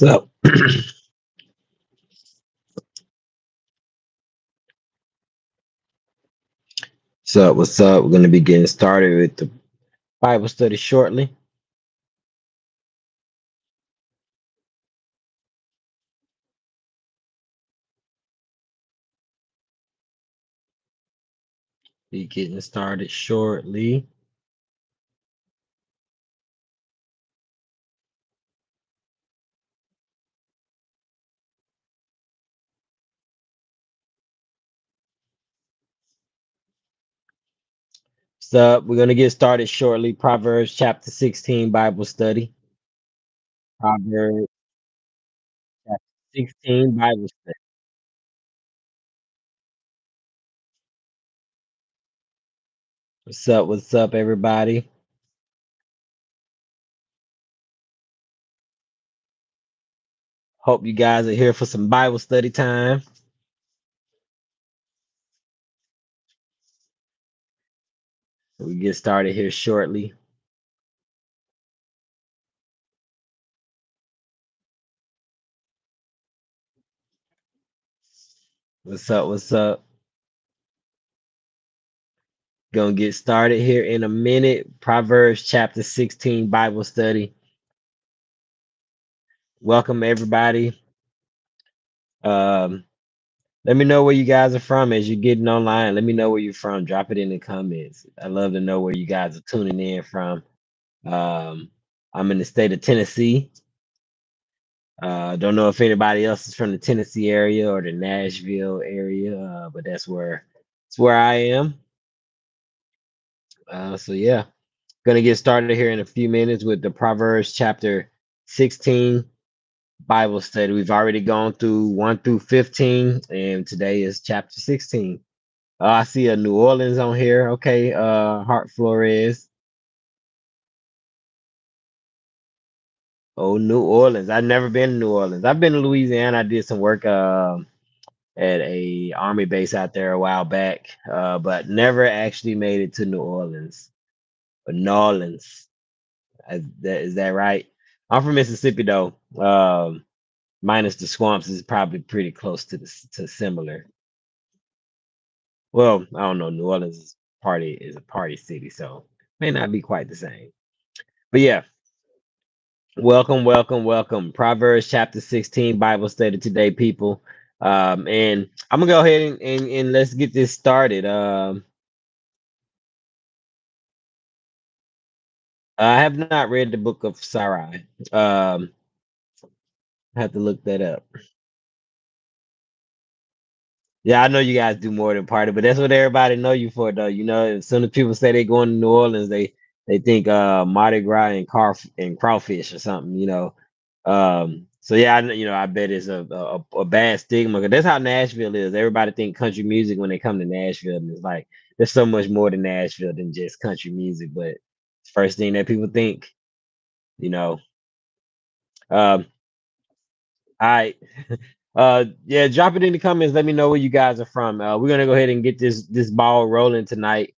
So, what's up? We're going to be getting started with the Bible study shortly. Be getting started shortly. So, we're going to get started shortly. Proverbs chapter 16 Bible study. Proverbs chapter 16 Bible study. What's up? What's up, everybody? Hope you guys are here for some Bible study time. We get started here shortly. What's up? What's up? Gonna get started here in a minute. Proverbs chapter 16 Bible study. Welcome, everybody. Um, Let me know where you guys are from as you're getting online. Let me know where you're from. Drop it in the comments. I love to know where you guys are tuning in from. Um, I'm in the state of Tennessee. Don't know if anybody else is from the Tennessee area or the Nashville area, but that's where I am. So yeah, gonna get started here in a few minutes with the Proverbs chapter 16 Bible study. We've already gone through 1 through 15, and today is chapter 16. I see a New Orleans on here. Okay, Hart Flores. Oh, New Orleans. I've never been to New Orleans. I've been to Louisiana. I did some work at a army base out there a while back, but never actually made it to New Orleans. Or New Orleans. Is that right? I'm from Mississippi though. Minus the swamps is probably pretty close to similar. Well, I don't know. New Orleans is a party city, so may not be quite the same. But yeah, welcome, welcome, welcome. Proverbs chapter 16 Bible study today, people. And I'm gonna go ahead and let's get this started. I have not read the book of Sarai. I have to look that up. Yeah, I know you guys do more than party, but that's what everybody know you for, though. You know, as soon as people say they going to New Orleans, they think Mardi Gras and crawfish or something. So yeah, I bet it's a bad stigma. 'Cause that's how Nashville is. Everybody think country music when they come to Nashville, and it's like there's so much more to Nashville than just country music. But first thing that people think, you know. Um, all right. Yeah, drop it in the comments. Let me know where you guys are from. We're gonna go ahead and get this ball rolling tonight.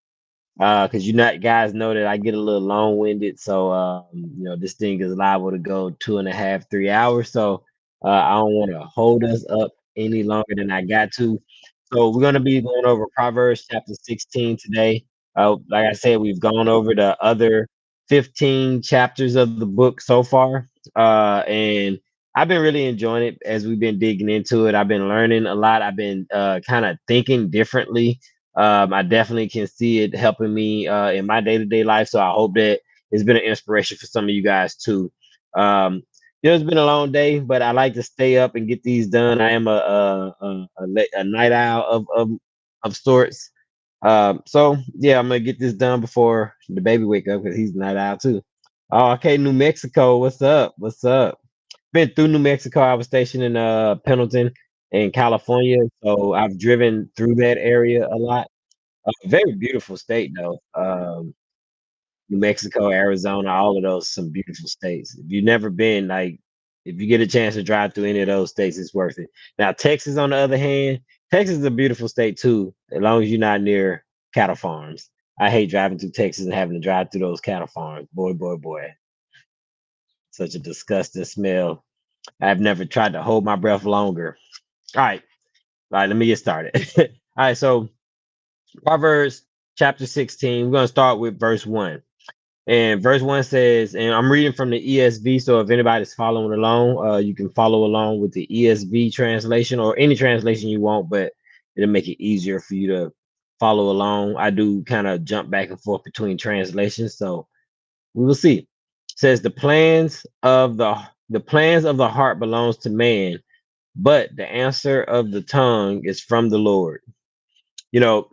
Because you not guys know that I get a little long winded, so this thing is liable to go 2.5, 3 hours. So I don't want to hold us up any longer than I got to. So we're gonna be going over Proverbs chapter 16 today. Like I said, we've gone over the other 15 chapters of the book so far, and I've been really enjoying it as we've been digging into it. I've been learning a lot. I've been kind of thinking differently. I definitely can see it helping me in my day-to-day life. So I hope that it's been an inspiration for some of you guys too. Um, it's been a long day, but I like to stay up and get these done. I am a night owl of sorts. So yeah, I'm gonna get this done before the baby wake up because he's a night owl too. Oh, okay, New Mexico. What's up? What's up? Been through New Mexico. I was stationed in Pendleton in California, so I've driven through that area a lot. Very beautiful state though. New Mexico, Arizona, all of those some beautiful states. If you've never been, like, if you get a chance to drive through any of those states, it's worth it. Now, Texas, on the other hand, Texas is a beautiful state too, as long as you're not near cattle farms. I hate driving through Texas and having to drive through those cattle farms. Boy, boy, boy, such a disgusting smell. I've never tried to hold my breath longer. All right, all right, let me get started. All right, so Proverbs chapter 16, we're going to start with verse 1. And verse 1 says, and I'm reading from the ESV, so if anybody's following along, you can follow along with the ESV translation or any translation you want, but it'll make it easier for you to follow along. I do kind of jump back and forth between translations, so we will see. It says the plans of the heart belongs to man, but the answer of the tongue is from the Lord. You know,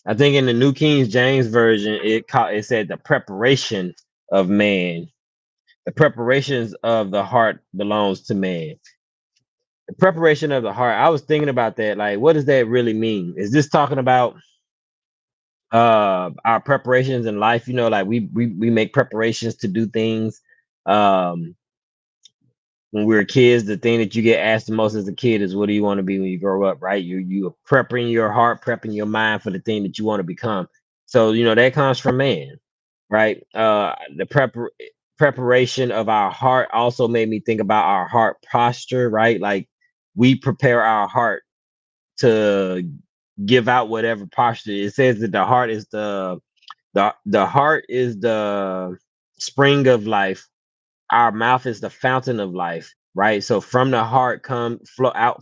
I think in the New King James version, it said the preparation of man. The preparations of the heart belongs to man. The preparation of the heart. I was thinking about that. Like, what does that really mean? Is this talking about our preparations in life? You know, like we make preparations to do things. Um, when we were kids, the thing that you get asked the most as a kid is, "What do you want to be when you grow up?" Right? You are prepping your heart, prepping your mind for the thing that you want to become. So you know that comes from man, right? The preparation of our heart also made me think about our heart posture, right? Like we prepare our heart to give out whatever posture. It says that the heart is the spring of life, our mouth is the fountain of life, right? So from the heart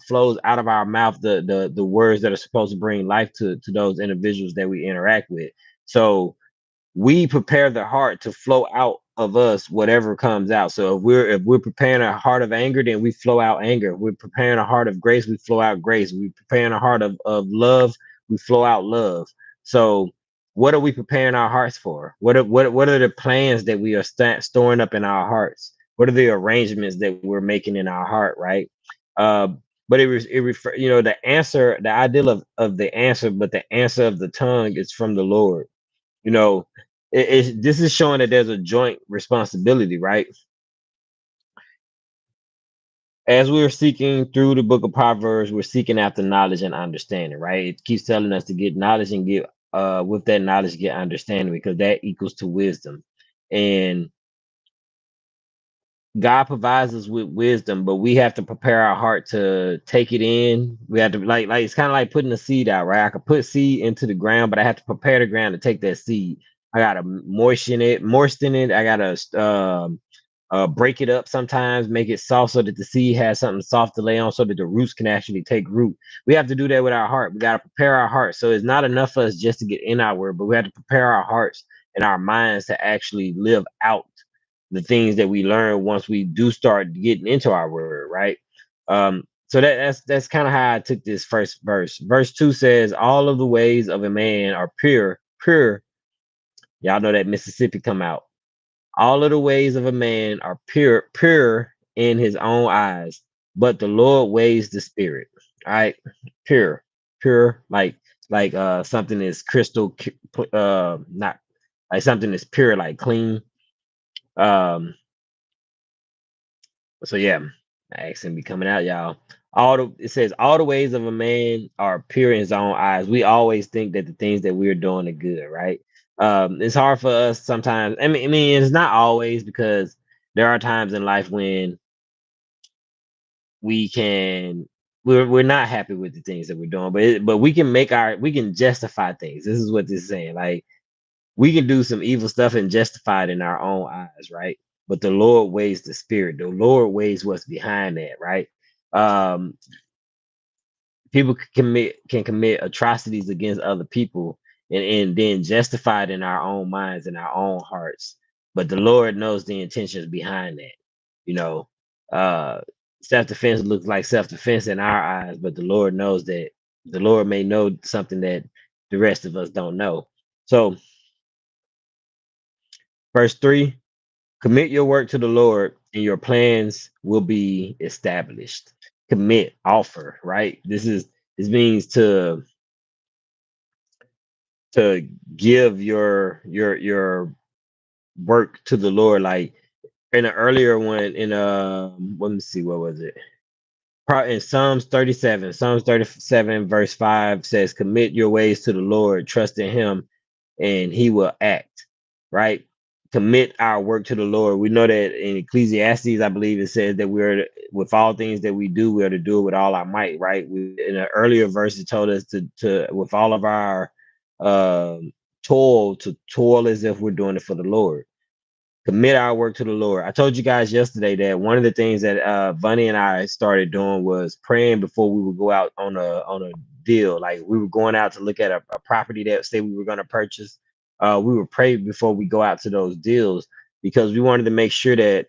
flows out of our mouth the words that are supposed to bring life to those individuals that we interact with. So we prepare the heart to flow out of us whatever comes out. So if we're preparing a heart of anger, then we flow out anger. If we're preparing a heart of grace, we flow out grace. We're preparing a heart of love, we flow out love. So what are we preparing our hearts for? What are the plans that we are storing up in our hearts? What are the arrangements that we're making in our heart, right? Uh, but it refer, the answer, the ideal of the answer, but the answer of the tongue is from the Lord. You know, this is showing that there's a joint responsibility, right? As we're seeking through the book of Proverbs, we're seeking after knowledge and understanding, right? It keeps telling us to get knowledge and get with that knowledge get understanding, because that equals to wisdom. And God provides us with wisdom, but we have to prepare our heart to take it in. We have to like it's kind of like putting a seed out, right? I could put seed into the ground, but I have to prepare the ground to take that seed. I gotta moisten it. I gotta break it up sometimes, make it soft so that the seed has something soft to lay on, so that the roots can actually take root. We have to do that with our heart. We gotta prepare our heart. So it's not enough for us just to get in our word, but we have to prepare our hearts and our minds to actually live out the things that we learn once we do start getting into our word, right? So that's kind of how I took this first verse. Verse 2 says, "All of the ways of a man are pure, pure." Y'all know that Mississippi come out. All of the ways of a man are pure, pure in his own eyes, but the Lord weighs the spirit. All right, pure, pure, like something is not like something is pure, like clean. Um, So yeah, accent be coming out, y'all. It says all the ways of a man are pure in his own eyes. We always think that the things that we're doing are good, right? It's hard for us sometimes. I mean, it's not always, because there are times in life when we can we're not happy with the things that we're doing, but we can justify things. This is what this is saying. Like we can do some evil stuff and justify it in our own eyes, right? But the Lord weighs the spirit. The Lord weighs what's behind that, right? Um, People can commit atrocities against other people, and then justify it in our own minds and our own hearts. But the Lord knows the intentions behind that. You know, uh, self-defense looks like self-defense in our eyes, but the Lord knows that. The Lord may know something that the rest of us don't know. So, verse 3, commit your work to the Lord, and your plans will be established. Commit, offer, right? This means to give your work to the Lord. Like in an earlier one, let me see, what was it? In Psalms 37 verse 5 says, "Commit your ways to the Lord, trust in Him, and He will act." Right? commit our work to the Lord. We know that in Ecclesiastes, I believe it says that with all things that we do, we are to do it with all our might, right? In an earlier verse, it told us to with all of our um, toil, to toil as if we're doing it for the Lord. Commit our work to the Lord. I told you guys yesterday that one of the things that Bunny and I started doing was praying before we would go out on a deal. Like we were going out to look at a property that say we were going to purchase. We would pray before we go out to those deals because we wanted to make sure that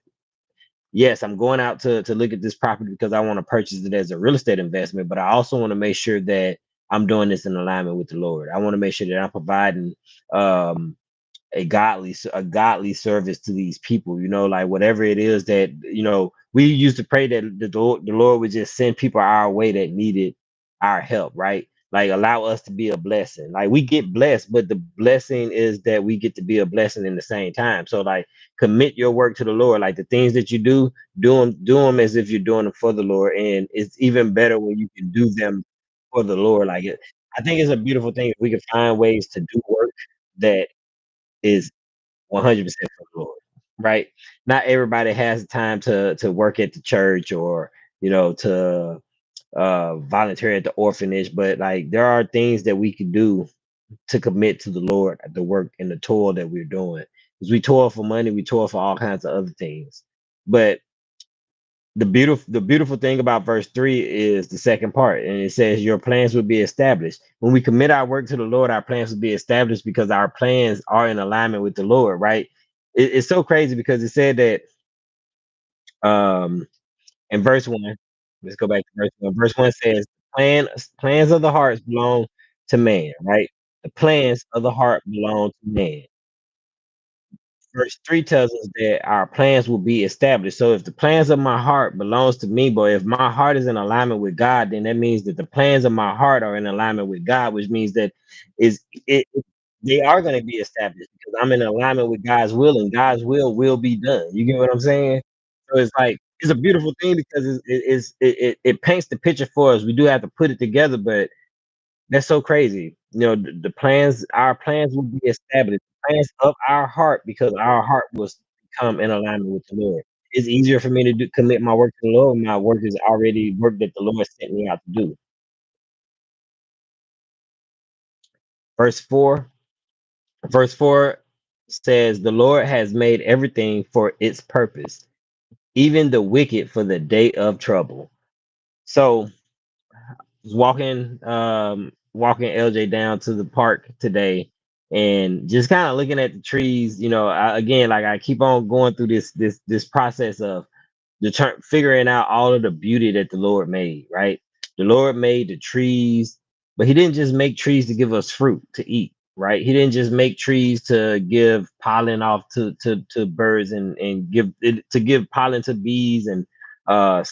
yes, I'm going out to look at this property because I want to purchase it as a real estate investment, but I also want to make sure that I'm doing this in alignment with the Lord. I want to make sure that I'm providing um a godly service to these people, like whatever it is that we used to pray that the Lord would just send people our way that needed our help, right? Like allow us to be a blessing. Like we get blessed, but the blessing is that we get to be a blessing in the same time. So like commit your work to the Lord. Like the things that you do them as if you're doing them for the Lord. And it's even better when you can do them for the Lord. I think it's a beautiful thing if we can find ways to do work that is 100% for the Lord, right? Not everybody has time to work at the church or to volunteer at the orphanage, but like there are things that we can do to commit to the Lord, the work and the toil that we're doing. Because we toil for money, we toil for all kinds of other things. But the beautiful thing about verse 3 is the second part, and it says your plans will be established when we commit our work to the Lord. Our plans will be established because our plans are in alignment with the Lord, right? It's so crazy because it said that um in verse 1. Let's go back to verse 1 says plans of the hearts belong to man, right? The plans of the heart belong to man. Verse 3 tells us that our plans will be established. So if the plans of my heart belongs to me, but if my heart is in alignment with God, then that means that the plans of my heart are in alignment with God, which means that is they are going to be established because I'm in alignment with God's will, and God's will be done. You get what I'm saying? So it's like it's a beautiful thing because it paints the picture for us. We do have to put it together, but that's so crazy. The plans, our plans will be established. Plans of our heart, because our heart will become in alignment with the Lord. It's easier for me to commit my work to the Lord. My work is already work that the Lord sent me out to do. Verse 4, verse 4 says, The Lord has made everything for its purpose, even the wicked for the day of trouble. So was walking LJ down to the park today and just kind of looking at the trees. Again, like I keep on going through this process of figuring out all of the beauty that the Lord made, right? The Lord made the trees, but He didn't just make trees to give us fruit to eat, right? He didn't just make trees to give pollen off to birds and to give pollen to bees and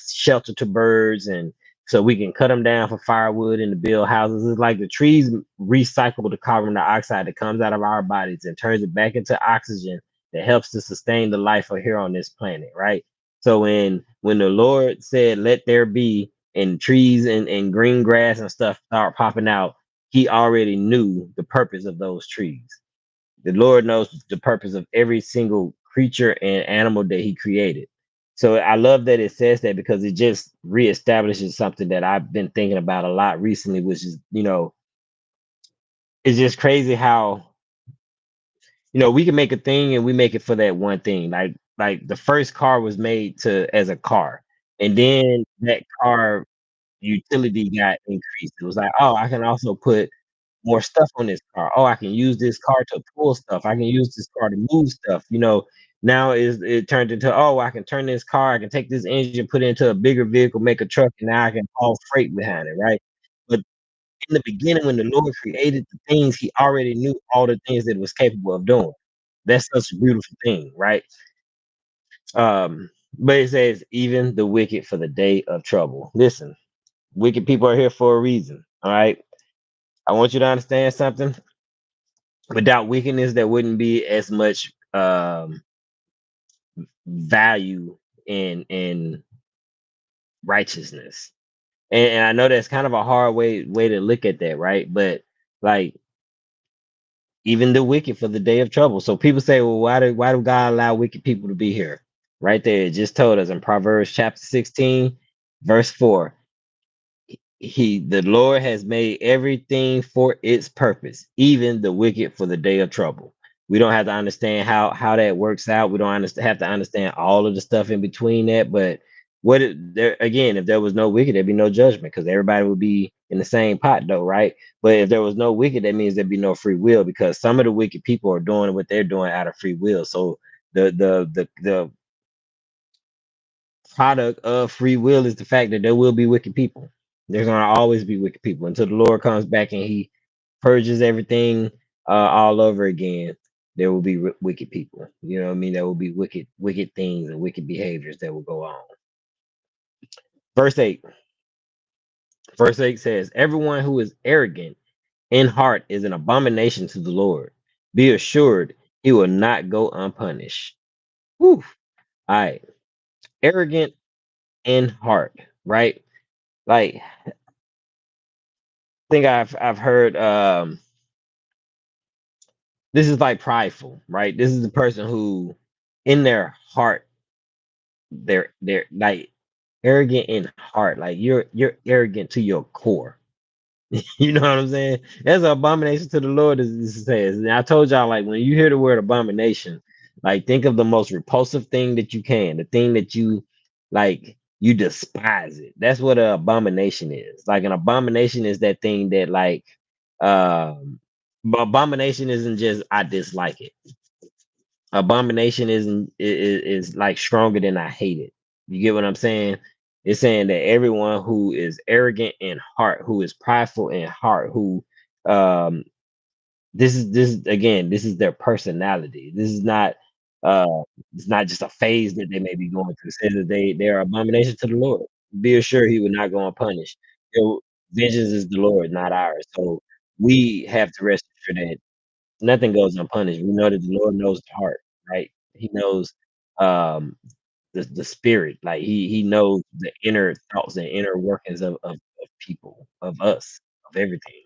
shelter to birds, and so we can cut them down for firewood and to build houses. It's like the trees recycle the carbon dioxide that comes out of our bodies and turns it back into oxygen that helps to sustain the life here on this planet, right? So when the Lord said, "Let there be," and trees and green grass and stuff start popping out, He already knew the purpose of those trees. The Lord knows the purpose of every single creature and animal that He created. So I love that it says that because it just reestablishes something that I've been thinking about a lot recently, which is, it's just crazy how we can make a thing and we make it for that one thing. Like the first car was made to as a car, and then that car utility got increased. It was like, oh, I can also put more stuff on this car. Oh, I can use this car to pull stuff. I can use this car to move stuff. Now it turned into, oh, I can turn this car, I can take this engine, put it into a bigger vehicle, make a truck, and now I can haul freight behind it, right? But in the beginning, when the Lord created the things, He already knew all the things that it was capable of doing. That's such a beautiful thing, right? But it says, even the wicked for the day of trouble. Listen, wicked people are here for a reason. All right. I want you to understand something. Without wickedness, there wouldn't be as much value in righteousness. And I know that's kind of a hard way to look at that, right? But like even the wicked for the day of trouble. So people say, well, why do God allow wicked people to be here? Right there, it just told us in Proverbs chapter 16, verse 4. The Lord has made everything for its purpose, even the wicked for the day of trouble. We don't have to understand how that works out. We don't have to understand all of the stuff in between that. But there again, if there was no wicked, there'd be no judgment because everybody would be in the same pot, though, right? But if there was no wicked, that means there'd be no free will because some of the wicked people are doing what they're doing out of free will. So the product of free will is the fact that there will be wicked people. There's gonna always be wicked people until the Lord comes back and He purges everything all over again. There will be wicked people. You know what I mean? There will be wicked things and wicked behaviors that will go on. Verse 8. Verse 8 says, "Everyone who is arrogant in heart is an abomination to the Lord. Be assured He will not go unpunished." Whew. All right. Arrogant in heart, right? Like think I've heard this is like prideful, right? This is the person who in their heart they're like arrogant in heart. Like you're arrogant to your core. You know what I'm saying? That's an abomination to the Lord, as this says. And I told y'all, like when you hear the word abomination, like think of the most repulsive thing that you can, the thing that you despise it. That's what an abomination is. Like an abomination is that thing that but abomination isn't just I dislike it. Abomination is like stronger than I hate it. You get what I'm saying? It's saying that everyone who is arrogant in heart, who is prideful in heart, who um this is their personality. This is not uh it's not just a phase that they may be going through. It says that they are abomination to the Lord. Be assured He will not go unpunished. Your vengeance is the Lord, not ours. So we have to rest assured that nothing goes unpunished. We know that the Lord knows the heart, right? He knows um the spirit. Like he knows the inner thoughts and inner workings of people, of us, of everything.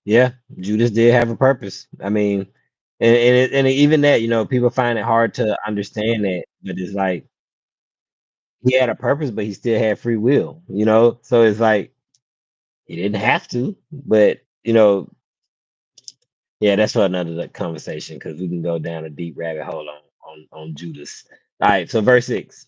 Yeah, Judas did have a purpose. I mean, and even that, people find it hard to understand that, but it's like he had a purpose, but he still had free will, So it's like he didn't have to, but yeah, that's for another conversation because we can go down a deep rabbit hole on Judas. All right, so verse 6.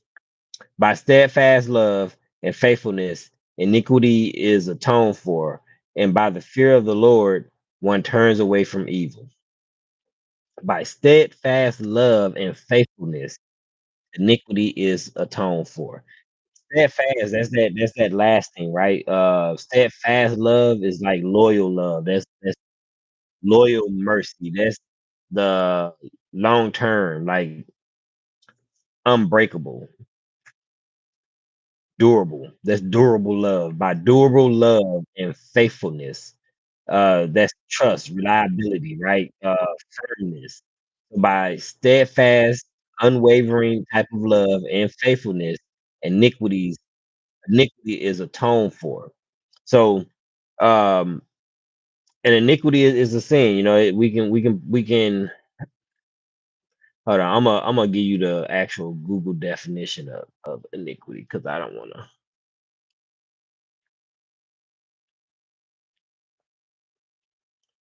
By steadfast love and faithfulness, iniquity is atoned for, and by the fear of the Lord, one turns away from evil. By steadfast love and faithfulness, iniquity is atoned for. Steadfast, that's that last thing, right? Steadfast love is like loyal love. That's loyal mercy. That's the long term, like unbreakable, durable. That's durable love. By durable love and faithfulness, that's trust, reliability, right? Firmness. By steadfast, unwavering type of love and faithfulness, iniquities iniquity is atoned for. So, um, and iniquity is a sin. We can. Hold on, I'm gonna give you the actual Google definition of iniquity because I don't want to.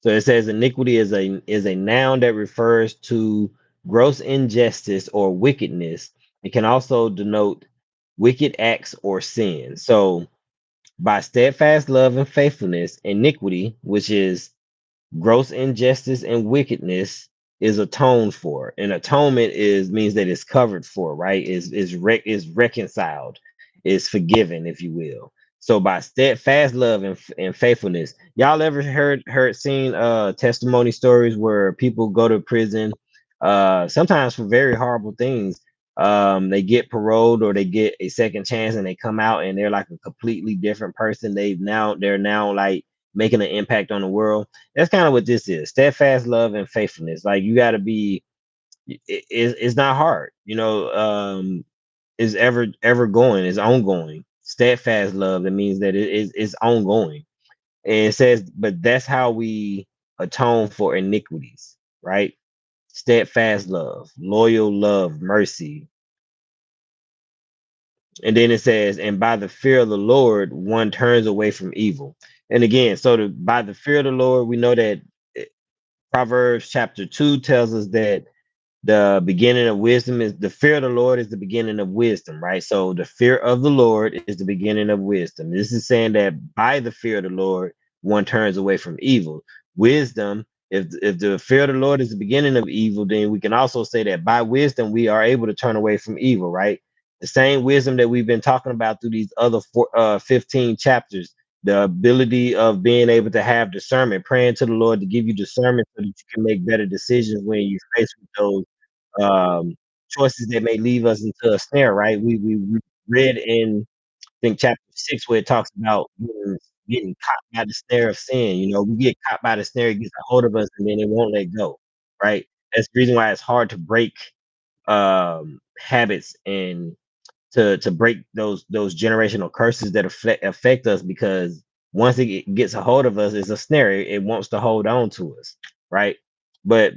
So it says iniquity is a noun that refers to gross injustice or wickedness. It can also denote wicked acts or sin. So by steadfast love and faithfulness, iniquity, which is gross injustice and wickedness, is atoned for. And atonement is means that it's covered for, right? Is reconciled, is forgiven, if you will. So by steadfast love and faithfulness, y'all ever seen testimony stories where people go to prison sometimes for very horrible things. They get paroled or they get a second chance and they come out and they're like a completely different person. They're now like making an impact on the world. That's kind of what this is: steadfast love and faithfulness. Like you got to be. It's not hard. is ever going, is ongoing. Steadfast love, that means that it's ongoing. And it says, but that's how we atone for iniquities, right? Steadfast love, loyal love, mercy. And then it says, and by the fear of the Lord, one turns away from evil. And again, so by the fear of the Lord, we know that eh, Proverbs chapter 2 tells us that the beginning of wisdom is the fear of the Lord is the beginning of wisdom, right? So the fear of the Lord is the beginning of wisdom. This is saying that by the fear of the Lord, one turns away from evil. Wisdom, if the fear of the Lord is the beginning of evil, then we can also say that by wisdom we are able to turn away from evil, right? The same wisdom that we've been talking about through these other 15 chapters, the ability of being able to have discernment, praying to the Lord to give you discernment so that you can make better decisions when you're faced with those um, choices that may leave us into a snare, right? We read in I think chapter 6 where it talks about getting caught by the snare of sin. You know, we get caught by the snare, it gets a hold of us, and then it won't let go, right? That's the reason why it's hard to break habits and to break those generational curses that affect us because once it gets a hold of us, it's a snare. It wants to hold on to us, right? But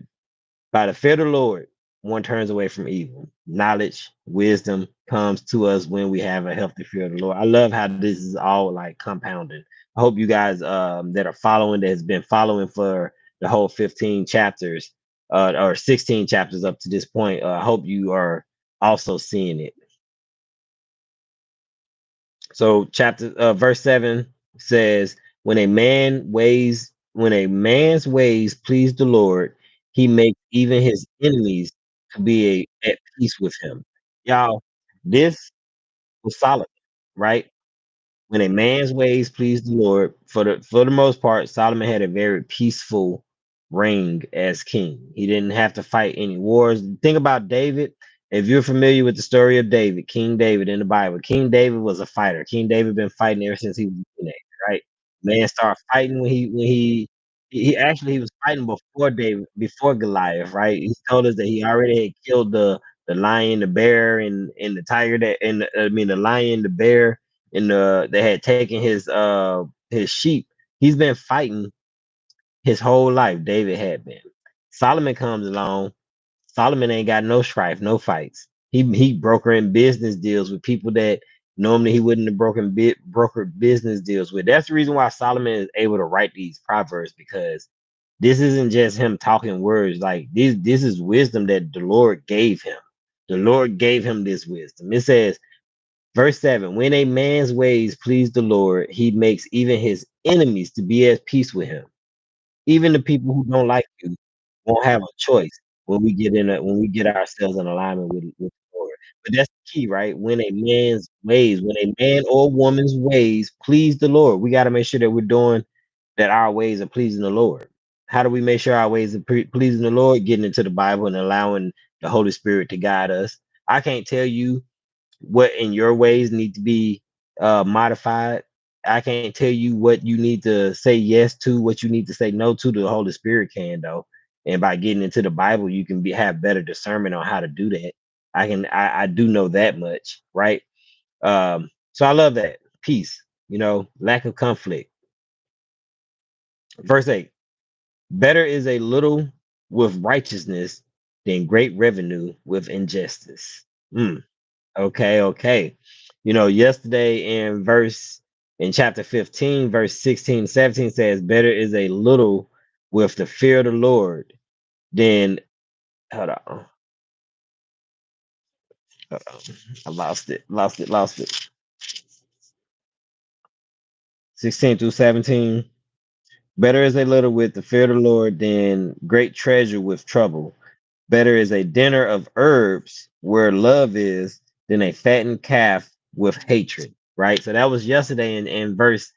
by the fear of the Lord, one turns away from evil. Knowledge, wisdom comes to us when we have a healthy fear of the Lord. I love how this is all like compounded. I hope you guys that are following, that has been following for the whole 15 chapters or 16 chapters up to this point. I hope you are also seeing it. So chapter verse 7 says, when a man's ways please the Lord, he makes even his enemies to be at peace with him. Y'all, this was Solomon, right? When a man's ways please the Lord, for the most part, Solomon had a very peaceful reign as king. He didn't have to fight any wars. Think about David. If you're familiar with the story of David, King David in the Bible, King David was a fighter. King David been fighting ever since he was a teenager, right? Man started fighting he was fighting before David, before Goliath, right? He told us that he already had killed the lion, the bear, and the tiger that and I mean the lion, the bear, and they had taken his sheep. He's been fighting his whole life. David had been. Solomon comes along. Solomon ain't got no strife, no fights. He brokering business deals with people that normally he wouldn't have brokered business deals with. That's the reason why Solomon is able to write these proverbs because this isn't just him talking words. Like this is wisdom that the Lord gave him. The Lord gave him this wisdom. It says, verse 7, when a man's ways please the Lord, he makes even his enemies to be at peace with him. Even the people who don't like you won't have a choice when we get ourselves in alignment with the Lord. But that's the key, right? When a man or woman's ways please the Lord, we got to make sure that we're doing that our ways are pleasing the Lord. How do we make sure our ways are pleasing the Lord? Getting into the Bible and allowing the Holy Spirit to guide us. I can't tell you what in your ways need to be modified. I can't tell you what you need to say yes to, what you need to say no to. The Holy Spirit can though, and by getting into the Bible, you can have better discernment on how to do that. I do know that much, right? So I love that peace. You know, lack of conflict. Verse 8: better is a little with righteousness than great revenue with injustice. Mm. Okay, okay. You know, yesterday in chapter 15, verse 16, 17 says, better is a little with the fear of the Lord than hold on. Hold on. I lost it. 16 through 17. Better is a little with the fear of the Lord than great treasure with trouble. Better is a dinner of herbs where love is than a fattened calf with hatred. Right. So that was yesterday in verse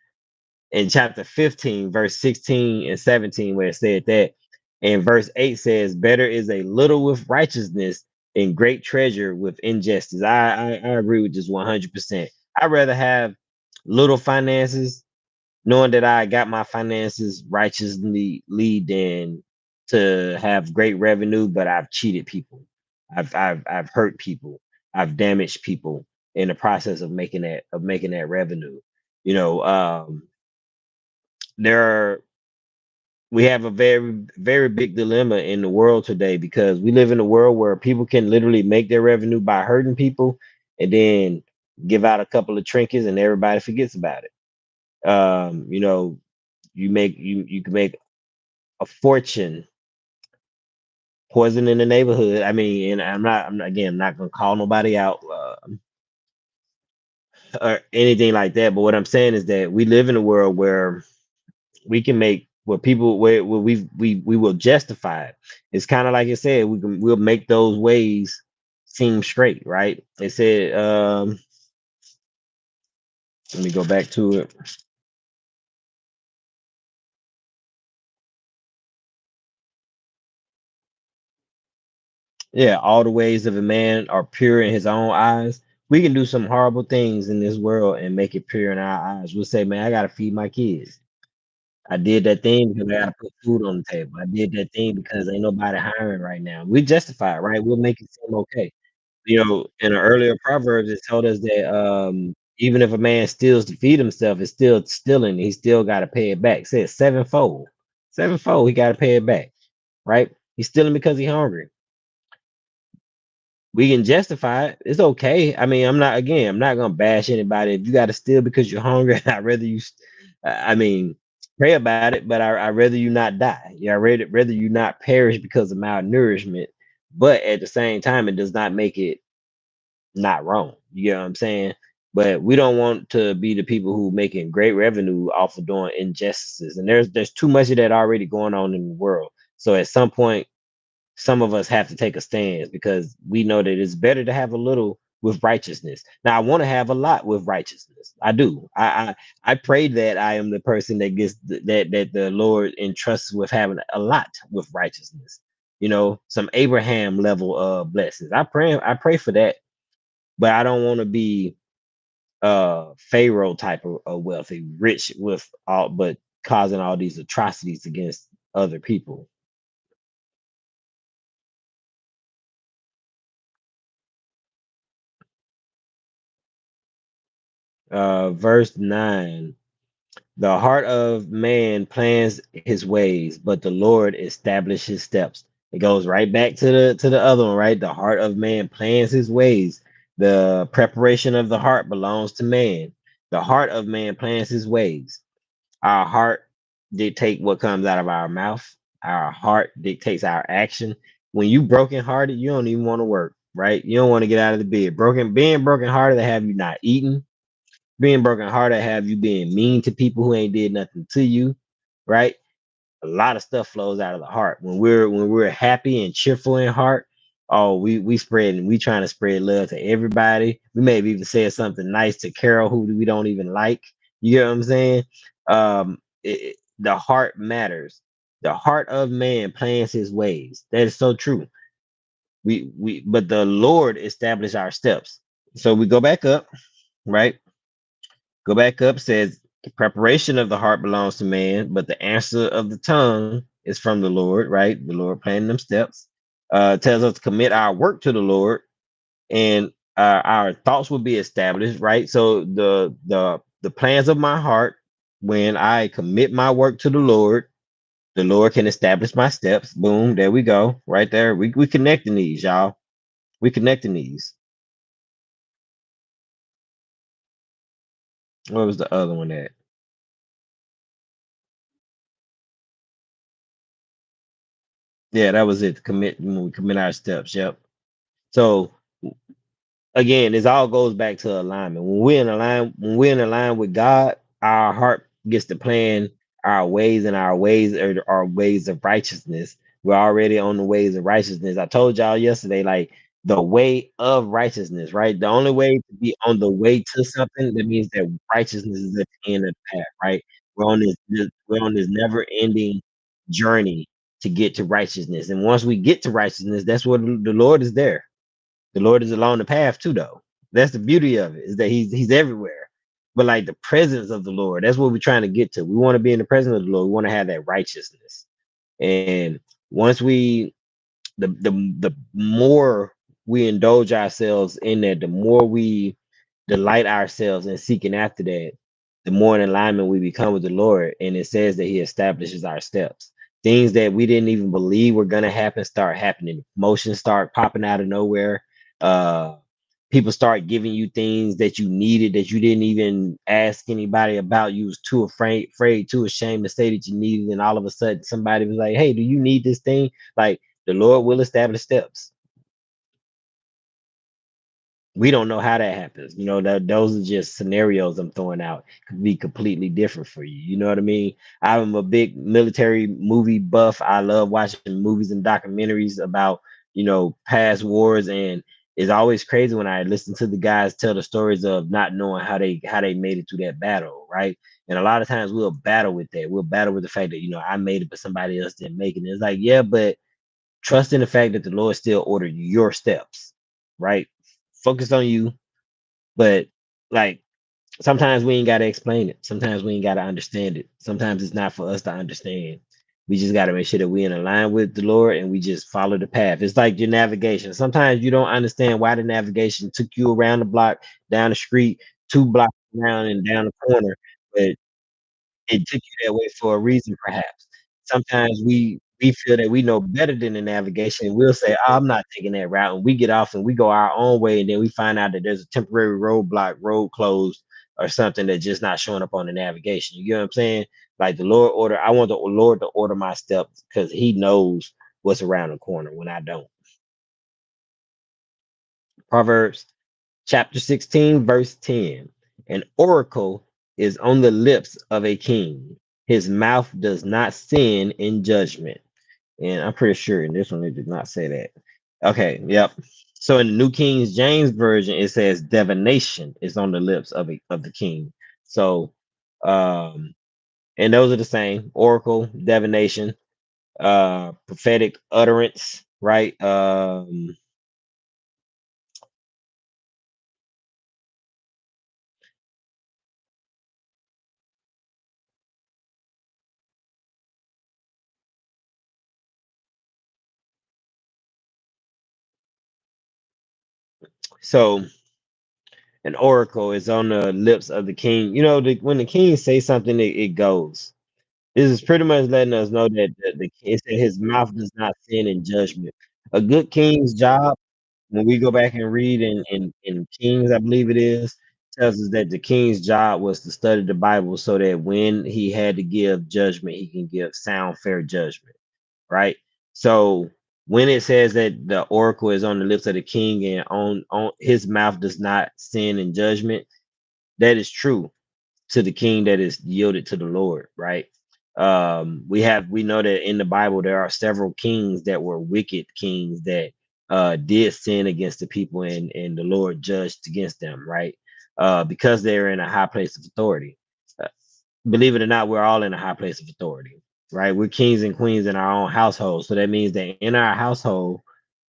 in chapter 15, verse 16 and 17, where it said that. And verse 8 says, better is a little with righteousness and great treasure with injustice. I agree with this 100%. I'd rather have little finances, knowing that I got my finances righteously lead than to have great revenue, but I've cheated people. I've hurt people. I've damaged people in the process of making that revenue. You know, there are we have a very big dilemma in the world today because we live in a world where people can literally make their revenue by hurting people and then give out a couple of trinkets and everybody forgets about it. You know, you can make a fortune poison in the neighborhood. I mean, and I'm not gonna call nobody out or anything like that. But what I'm saying is that we live in a world where we can make what people where we will justify it. It's kind of like I said, we'll make those ways seem straight, right? It said, let me go back to it. Yeah, all the ways of a man are pure in his own eyes. We can do some horrible things in this world and make it pure in our eyes. We'll say, man, I gotta feed my kids. I did that thing because I gotta put food on the table. I did that thing because ain't nobody hiring right now. We justify it, right? We'll make it seem okay. You know, in an earlier Proverbs, it told us that even if a man steals to feed himself, it's still stealing. He still got to pay it back. It says sevenfold, sevenfold. He got to pay it back, right? He's stealing because he's hungry. We can justify it. It's okay. I mean, I'm not gonna bash anybody. If you got to steal because you're hungry, I'd rather you. I mean, pray about it, but I'd rather you not die. Yeah, rather you not perish because of malnourishment. But at the same time, it does not make it not wrong. You get what I'm saying? But we don't want to be the people who making great revenue off of doing injustices. And there's too much of that already going on in the world. So at some point, some of us have to take a stance because we know that it's better to have a little with righteousness. Now I want to have a lot with righteousness. I do. I pray that I am the person that gets that the Lord entrusts with having a lot with righteousness. You know, some Abraham level blessings. I pray for that, but I don't want to be Pharaoh type of wealthy, rich with all but causing all these atrocities against other people. Verse 9. The heart of man plans his ways, but the Lord establishes his steps. It goes right back to the other one, right? The heart of man plans his ways. The preparation of the heart belongs to man. The heart of man plans his ways. Our heart dictate what comes out of our mouth. Our heart dictates our action. When you brokenhearted, you don't even want to work, right? You don't want to get out of the bed. Being brokenhearted to have you not eating, being brokenhearted have you being mean to people who ain't did nothing to you, right? A lot of stuff flows out of the heart. When we're happy and cheerful in heart, oh, we spread we trying to spread love to everybody. We may have even said something nice to Carol who we don't even like. You get what I'm saying? The heart matters. The heart of man plans his ways. That is so true. We but the Lord established our steps. So we go back up, right? Go back up says the preparation of the heart belongs to man, but the answer of the tongue is from the Lord, right? The Lord planning them steps. Tells us to commit our work to the Lord, and our thoughts will be established, right? So the plans of my heart, when I commit my work to the Lord can establish my steps. Boom, there we go, right there. We connecting these, y'all. We connecting these. What was the other one at? Yeah, that was it. Commit when we commit our steps. Yep. So again, this all goes back to alignment. When we're in line with God, our heart gets to plan our ways, and our ways are our ways of righteousness. We're already on the ways of righteousness. I told y'all yesterday, like the way of righteousness, right? The only way to be on the way to something that means that righteousness is at the end of the path, right? We're on this never ending journey to get to righteousness, and once we get to righteousness, that's what the Lord is there. The Lord is along the path too, though. That's the beauty of it, is that He's everywhere. But like the presence of the Lord, that's what we're trying to get to. We want to be in the presence of the Lord. We want to have that righteousness. And once we the more we indulge ourselves in that, the more we delight ourselves in seeking after that, the more in alignment we become with the Lord. And it says that He establishes our steps. Things that we didn't even believe were gonna happen start happening. Emotions start popping out of nowhere. Uh, People start giving you things that you needed that you didn't even ask anybody about. You was too afraid, too ashamed to say that you needed, and all of a sudden somebody was like, "Hey, do you need this thing?" Like the Lord will establish steps. We don't know how that happens. You know, that those are just scenarios I'm throwing out. Could be completely different for you. You know what I mean? I'm a big military movie buff. I love watching movies and documentaries about, past wars, and it's always crazy when I listen to the guys tell the stories of not knowing how they made it through that battle, right? And a lot of times we'll battle with that. We'll battle with the fact that, I made it, but somebody else didn't make it. And it's like, yeah, but trust in the fact that the Lord still ordered your steps, right? Focus on you, but like sometimes we ain't gotta explain it. Sometimes we ain't gotta understand it. Sometimes it's not for us to understand. We just gotta make sure that we in line with the Lord and we just follow the path. It's like your navigation. Sometimes you don't understand why the navigation took you around the block, down the street, 2 blocks around and down the corner, but it took you that way for a reason, perhaps. Sometimes we feel that we know better than the navigation, and we'll say, "Oh, I'm not taking that route," and we get off and we go our own way, and then we find out that there's a temporary roadblock, road closed, or something that's just not showing up on the navigation. You get what I'm saying? Like the Lord order, I want the Lord to order my steps because He knows what's around the corner when I don't. Proverbs chapter 16, verse 10. An oracle is on the lips of a king. His mouth does not sin in judgment. And I'm pretty sure in this one it did not say that. Okay, yep. So in the New King James Version, it says divination is on the lips of the king. So and those are the same: oracle, divination, prophetic utterance, right? So an oracle is on the lips of the king. When the king says something, it goes. This is pretty much letting us know that the king said his mouth does not sin in judgment. A good king's job, when we go back and read in Kings, I believe it is, tells us that the king's job was to study the Bible so that when he had to give judgment, he can give sound, fair judgment, right? So when it says that the oracle is on the lips of the king and on his mouth does not sin in judgment, that is true to the king that is yielded to the Lord, right? We know that in the Bible there are several kings that were wicked kings that did sin against the people, and the Lord judged against them, right? Because they're in a high place of authority. Uh, Believe it or not, we're all in a high place of authority, right? We're kings and queens in our own household. So that means that in our household,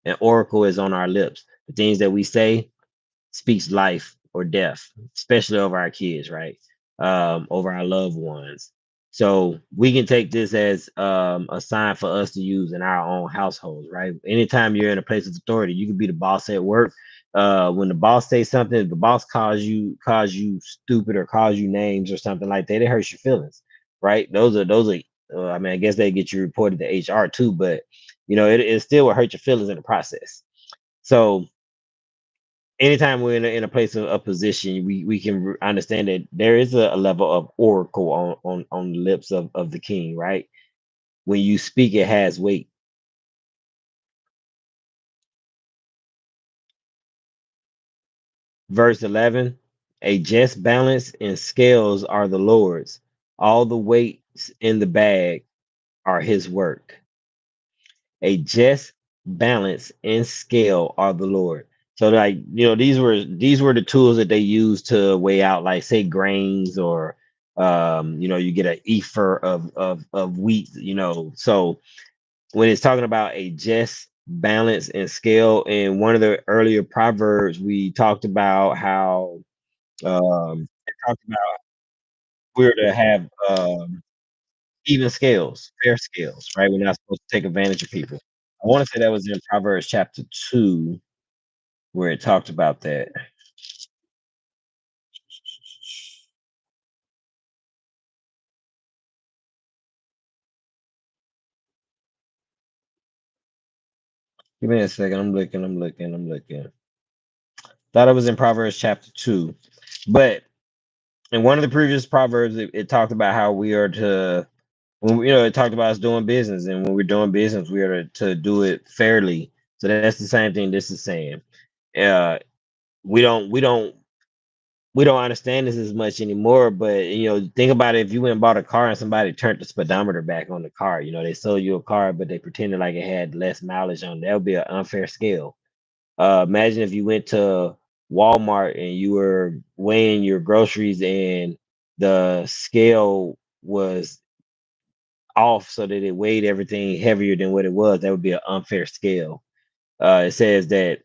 an oracle is on our lips. The things that we say speaks life or death, especially over our kids, right? Over our loved ones. So we can take this as a sign for us to use in our own households, right? Anytime you're in a place of authority, you can be the boss at work. When the boss says something, if the boss calls you stupid or calls you names or something like that, it hurts your feelings, right? Those are. I mean, I guess they get you reported to HR too, but it still will hurt your feelings in the process. So anytime we're in a place of position, we can understand that there is a level of oracle on the lips of the king, right? When you speak, it has weight. Verse 11: a just balance and scales are the Lord's. All the weights in the bag are his work. A just balance and scale are the Lord. So like these were the tools that they used to weigh out, like say grains, or you get an ephah of wheat. So when it's talking about a just balance and scale, in one of the earlier proverbs we talked about how it talked about we're to have even scales, fair scales, right? We're not supposed to take advantage of people. I want to say that was in Proverbs chapter 2. where it talked about that. Give me a second. I'm looking. I'm looking. I'm looking. Thought it was in Proverbs chapter 2, but in one of the previous proverbs, it talked about how we are to when it talked about us doing business, and when we're doing business, we are to do it fairly. So that's the same thing this is saying. Uh, we don't we don't we don't understand this as much anymore. But think about it: if you went and bought a car and somebody turned the speedometer back on the car, they sold you a car, but they pretended like it had less mileage on it. That would be an unfair scale. Imagine if you went to Walmart and you were weighing your groceries and the scale was off so that it weighed everything heavier than what it was. That would be an unfair scale. It says that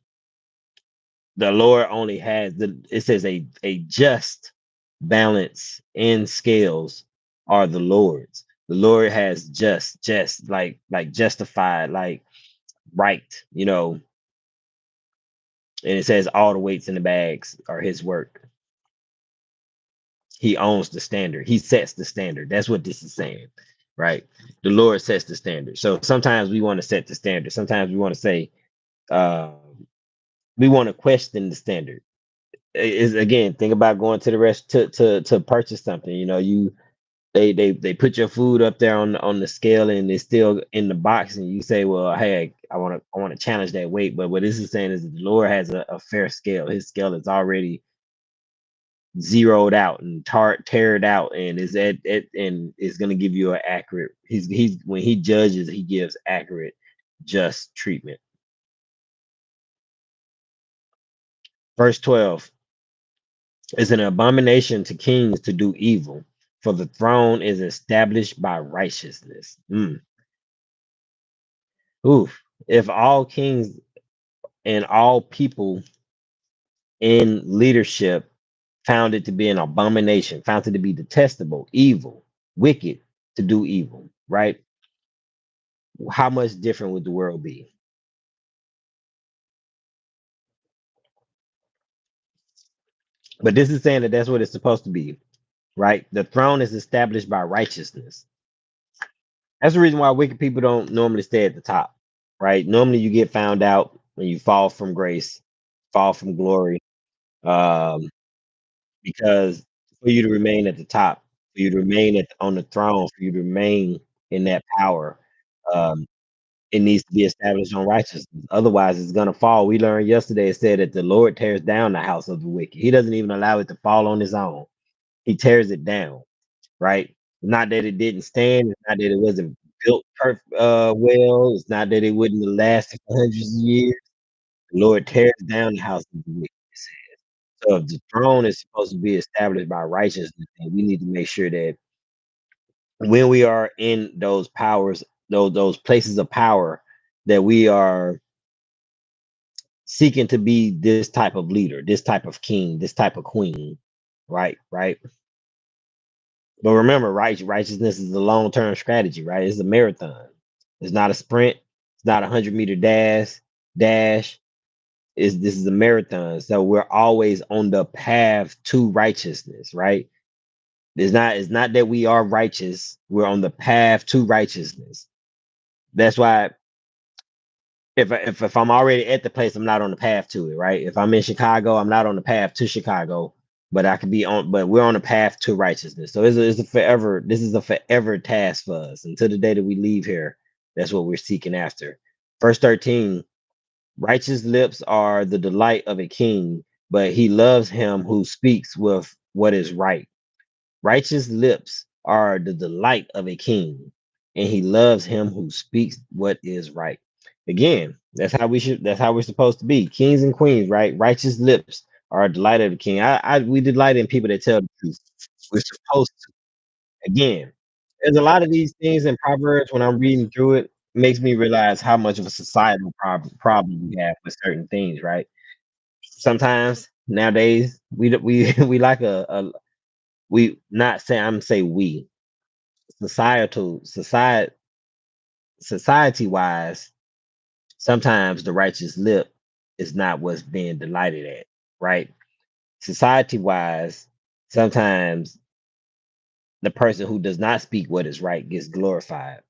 the Lord only has it says a just balance in scales are the Lord's. The Lord has just like justified, like right, and it says all the weights in the bags are his work. He owns the standard. He sets the standard. That's what this is saying, right? The Lord sets the standard. So sometimes we want to set the standard. Sometimes we want to say, uh, we want to question the standard. Is again, think about going to the rest to purchase something. They put your food up there on the scale and it's still in the box, and you say, well, hey, I want to challenge that weight. But what this is saying is that the Lord has a fair scale. His scale is already zeroed out and teared out, and is at it and is going to give you an accurate. He's when he judges, he gives accurate, just treatment. Verse 12: it's an abomination to kings to do evil, for the throne is established by righteousness. Oof. If all kings and all people in leadership found it to be an abomination, found it to be detestable, evil, wicked to do evil, right? How much different would the world be? But this is saying that that's what it's supposed to be, right? The throne is established by righteousness. That's the reason why wicked people don't normally stay at the top, right? Normally you get found out when you fall from grace, fall from glory, um, because for you to remain at the top, for you to remain on the throne, for you to remain in that power, um, it needs to be established on righteousness. Otherwise, it's gonna fall. We learned yesterday it said that the Lord tears down the house of the wicked. He doesn't even allow it to fall on his own. He tears it down, right? Not that it didn't stand, it's not that it wasn't built well, it's not that it wouldn't have lasted for hundreds of years. The Lord tears down the house of the wicked. So if the throne is supposed to be established by righteousness, then we need to make sure that when we are in those powers, those places of power, that we are seeking to be this type of leader, this type of king, this type of queen, right? Right. But remember, righteousness is a long term strategy, right? It's a marathon. It's not a sprint. It's not a 100-meter dash. Is This is a marathon. So we're always on the path to righteousness, right? It's not that we are righteous. We're on the path to righteousness. That's why if I'm already at the place, I'm not on the path to it, right? If I'm in Chicago, I'm not on the path to Chicago, but I could be on. But we're on the path to righteousness. So it's a forever. This is a forever task for us until the day that we leave here. That's what we're seeking after. Verse 13: righteous lips are the delight of a king, but he loves him who speaks with what is right. Righteous lips are the delight of a king, and he loves him who speaks what is right. Again, that's how we're supposed to be. Kings and queens, right? Righteous lips are a delight of the king. We delight in people that tell the truth. We're supposed to. Again, there's a lot of these things in Proverbs when I'm reading through it, makes me realize how much of a societal problem we have with certain things, right? Sometimes nowadays we like we not say I'm say we societal society wise, sometimes the righteous lip is not what's being delighted at, right? Society wise, sometimes the person who does not speak what is right gets glorified.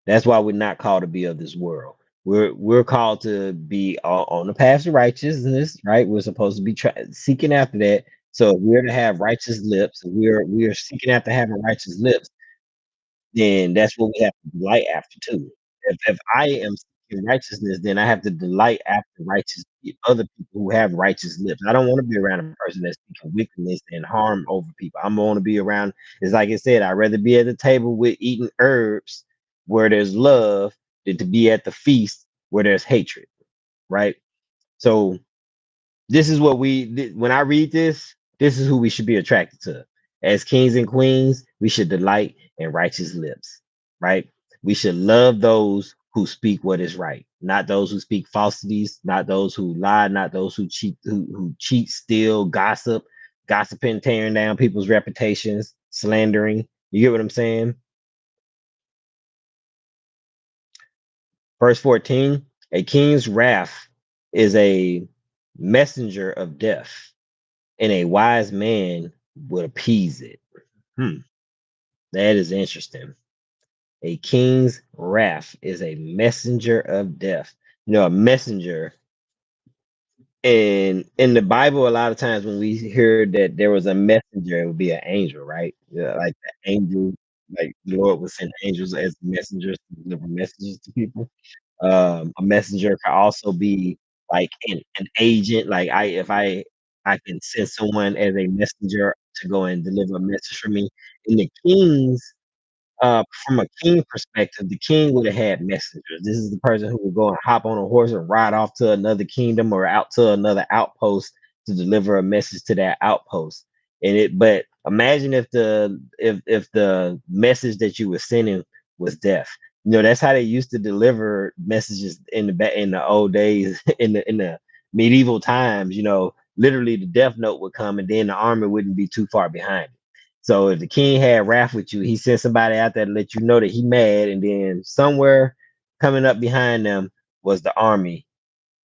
That's why we're not called to be of this world. We're called to be on the path of righteousness, right? We're supposed to be seeking after that. So if we're to have righteous lips, we're seeking after having righteous lips, then that's what we have to delight after too. If I am seeking righteousness, then I have to delight after righteous other people who have righteous lips. I don't want to be around a person that's speaking wickedness and harm over people. I'm going to be around. It's like I said, I'd rather be at the table with eating herbs where there's love than to be at the feast where there's hatred. Right. So this is what when I read this, this is who we should be attracted to. As kings and queens, we should delight in righteous lips, right? We should love those who speak what is right, not those who speak falsities, not those who lie, not those who cheat, steal, gossip, gossiping, tearing down people's reputations, slandering. You get what I'm saying? Verse 14, a king's wrath is a messenger of death, and a wise man would appease it. Hmm, that is interesting. A king's wrath is a messenger of death. You know, a messenger. And in the Bible, a lot of times when we hear that there was a messenger, it would be an angel, right? Yeah, like the angel, like the Lord would send angels as messengers to deliver messages to people. A messenger can also be like an agent. Like I can send someone as a messenger to go and deliver a message for me. In the king's from a king perspective, the king would have had messengers. This is the person who would go and hop on a horse and ride off to another kingdom or out to another outpost to deliver a message to that outpost. But imagine if the message that you were sending was death. You know, that's how they used to deliver messages in the old days, in the medieval times. You know, literally the death note would come, and then the army wouldn't be too far behind. So if the king had wrath with you, he sent somebody out there to let you know that he mad, and then somewhere coming up behind them was the army.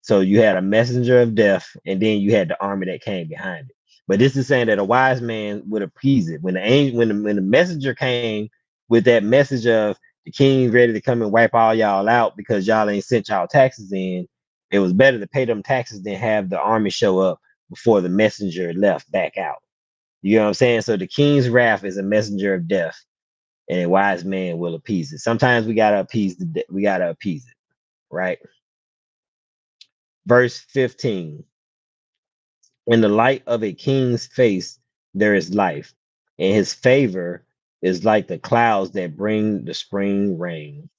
So you had a messenger of death, and then you had the army that came behind it. But this is saying that a wise man would appease it. When the angel, when the messenger came with that message of the king ready to come and wipe all y'all out because y'all ain't sent y'all taxes in, it was better to pay them taxes than have the army show up before the messenger left back out. You know what I'm saying? So the king's wrath is a messenger of death, and a wise man will appease it. Sometimes we gotta appease it, right? Verse 15. In the light of a king's face there is life, and his favor is like the clouds that bring the spring rain.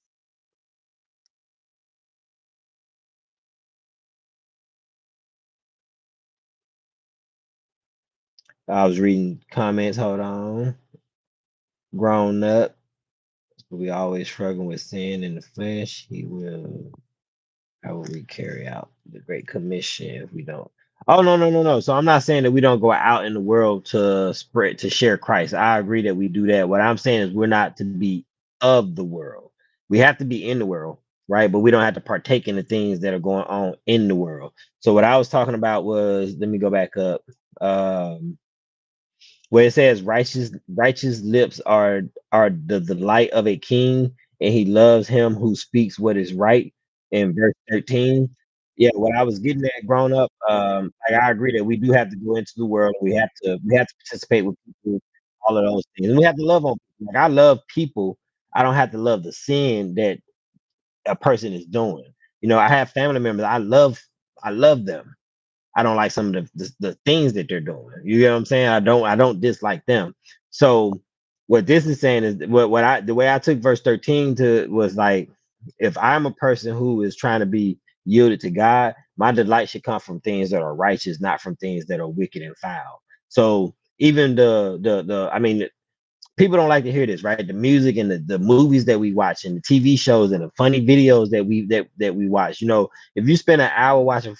I was reading comments. Hold on. Grown up, we always struggle with sin in the flesh. He will How will we carry out the Great Commission if we don't? Oh, no, no, no, no. So I'm not saying that we don't go out in the world to share Christ. I agree that we do that. What I'm saying is we're not to be of the world. We have to be in the world, right? But we don't have to partake in the things that are going on in the world. So what I was talking about was, let me go back up. Um, where it says righteous lips are the delight of a king, and he loves him who speaks what is right in verse 13. Yeah, what I was getting at growing up, like I agree that we do have to go into the world. We have to participate with people, all of those things. And we have to love on people. Like I love people. I don't have to love the sin that a person is doing. You know, I have family members. I love them. I don't like some of the things that they're doing. You know what I'm saying? I don't dislike them. So what this is saying is what I the way I took verse 13 to was like, if I'm a person who is trying to be yielded to God, my delight should come from things that are righteous, not from things that are wicked and foul. So even the I mean, people don't like to hear this, right? The music and the movies that we watch and the TV shows and the funny videos that we watch. You know, if you spend an hour watching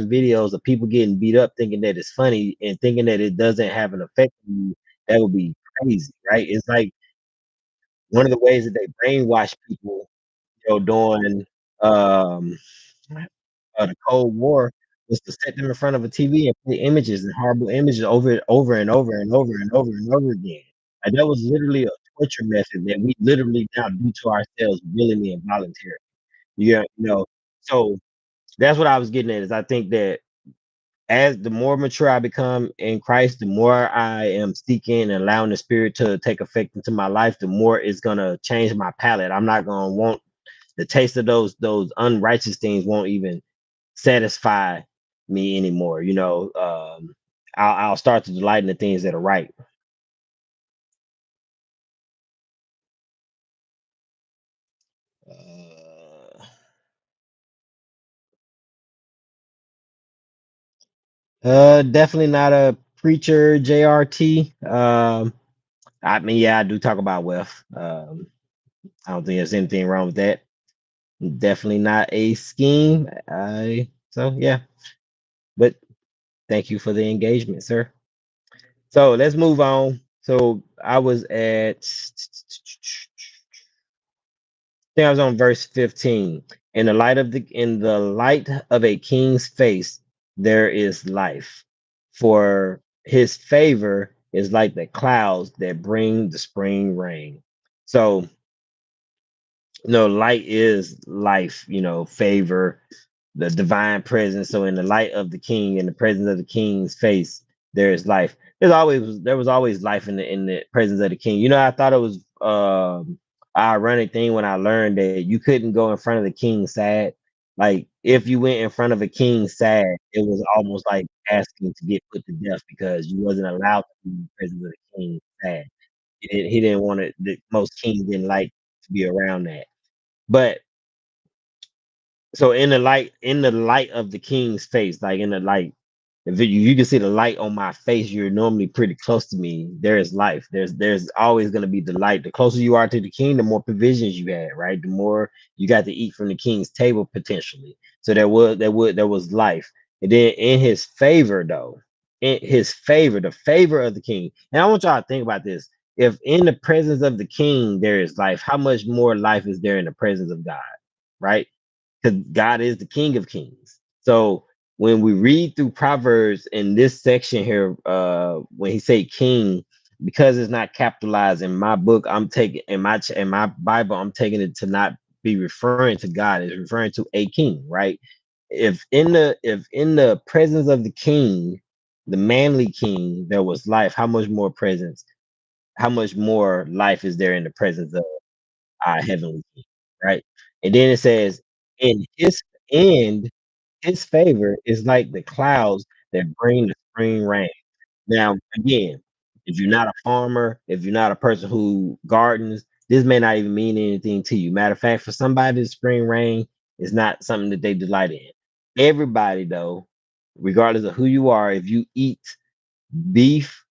videos of people getting beat up, thinking that it's funny and thinking that it doesn't have an effect on you, that would be crazy, right? It's like one of the ways that they brainwash people, during um the Cold War. was to set them in front of a TV and play images and horrible images over and over and over and over and over again. Like that was literally a torture method that we literally now do to ourselves willingly and voluntarily. Yeah, so that's what I was getting at is I think that as the more mature I become in Christ, the more I am seeking and allowing the Spirit to take effect into my life, the more it's gonna change my palate. I'm not gonna want the taste of those unrighteous things won't even satisfy me anymore. I'll start to delight in the things that are right. Uh, Definitely not a preacher, JRT. I mean, yeah, I do talk about wealth. I don't think there's anything wrong with that. Definitely not a scheme. So yeah, but thank you for the engagement, sir. So let's move on. So I was at think I was on verse 15. In the light of a king's face, there is life. For his favor is like the clouds that bring the spring rain. So, light is life, favor, the divine presence. So in the light of the king, in the presence of the king's face, there is life. There was always life in the presence of the king. I thought it was a ironic thing when I learned that you couldn't go in front of the king sad. Like if you went in front of a king sad, it was almost like asking to get put to death because you wasn't allowed to be in the presence of the king sad. He didn't want it. Most kings didn't like to be around that. But so in the light of the king's face, like in the light, if you can see the light on my face, you're normally pretty close to me. There is life. There's always going to be the light. The closer you are to the king, the more provisions you had, right? The more you got to eat from the king's table potentially. So there was life. And then in his favor, though, in his favor, the favor of the king. And I want y'all to think about this. If in the presence of the king there is life, how much more life is there in the presence of God, right? Because God is the King of Kings. So when we read through Proverbs in this section here, when he say King, because it's not capitalized in my book, I'm taking in my Bible, I'm taking it to not be referring to God, it's referring to a king, right? If in the presence of the king, the manly king, there was life, how much more life is there in the presence of our heavenly king, right? And then it says, in his end, his favor is like the clouds that bring the spring rain. Now, again, if you're not a farmer, if you're not a person who gardens, this may not even mean anything to you. Matter of fact, for somebody, the spring rain is not something that they delight in. Everybody, though, regardless of who you are, if you eat beef,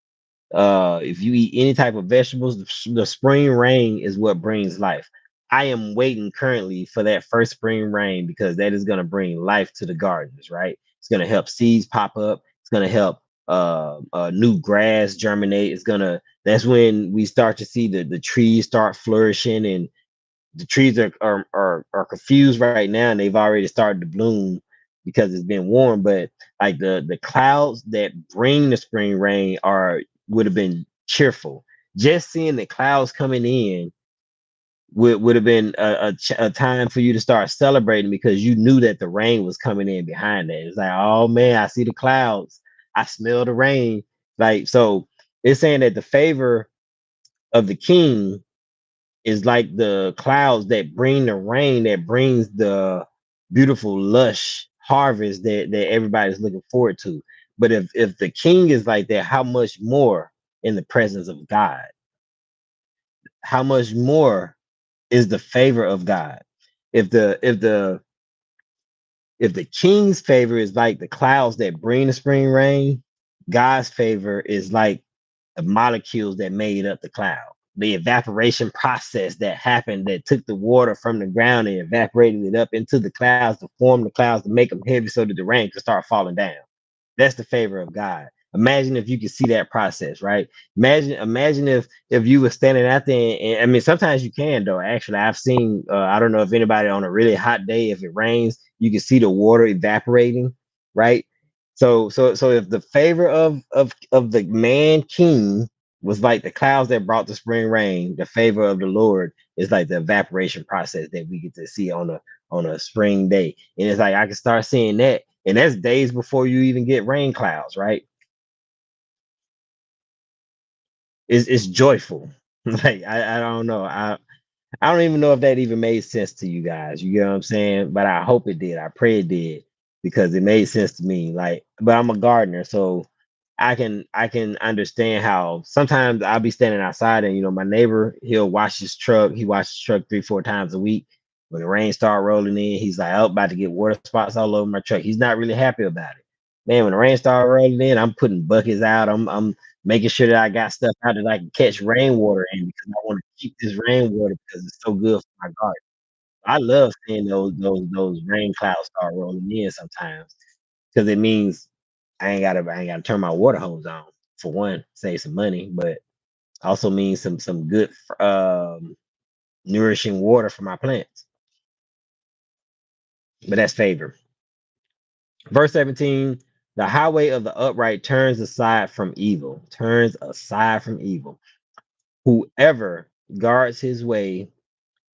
if you eat any type of vegetables, the spring rain is what brings life. I am waiting currently for that first spring rain because that is going to bring life to the gardens, right? It's going to help seeds pop up. It's going to help new grass germinate. That's when we start to see the trees start flourishing, and the trees are confused right now, and they've already started to bloom because it's been warm. But like the clouds that bring the spring rain are would have been cheerful. Just seeing the clouds coming in would have been a time for you to start celebrating because you knew that the rain was coming in behind that. It's like, oh man, I see the clouds, I smell the rain. Like, so it's saying that the favor of the king is like the clouds that bring the rain, that brings the beautiful lush harvest that everybody's looking forward to. But if the king is like that, how much more in the presence of God? How much more is the favor of God? If the if the if the king's favor is like the clouds that bring the spring rain, God's favor is like the molecules that made up the cloud, the evaporation process that happened that took the water from the ground and evaporated it up into the clouds to form the clouds to make them heavy so that the rain could start falling down. That's the favor of God. Imagine if you could see that process, right? Imagine if you were standing out there, and I mean, sometimes you can though. Actually, I've seen. I don't know if anybody on a really hot day, if it rains, you can see the water evaporating. right? So if the favor of the man king was like the clouds that brought the spring rain, the favor of the Lord is like the evaporation process that we get to see on a spring day. And it's like I can start seeing that, and that's days before you even get rain clouds, right? It's joyful. Like I don't know. I don't even know if that even made sense to you guys. You get what I'm saying? But I hope it did. I pray it did because it made sense to me. Like, but I'm a gardener, so I can understand how sometimes I'll be standing outside and my neighbor, he'll wash his truck. He washes his truck 3, 4 times a week. When the rain start rolling in, he's like, "Oh, about to get water spots all over my truck." He's not really happy about it. Man, when the rain start rolling in, I'm putting buckets out. I'm making sure that I got stuff out that I can catch rainwater in because I want to keep this rainwater because it's so good for my garden. I love seeing those rain clouds start rolling in sometimes because it means I ain't gotta turn my water hose on for one, save some money, but also means some good nourishing water for my plants. But that's favor. Verse 17, the highway of the upright turns aside from evil, turns aside from evil. Whoever guards his way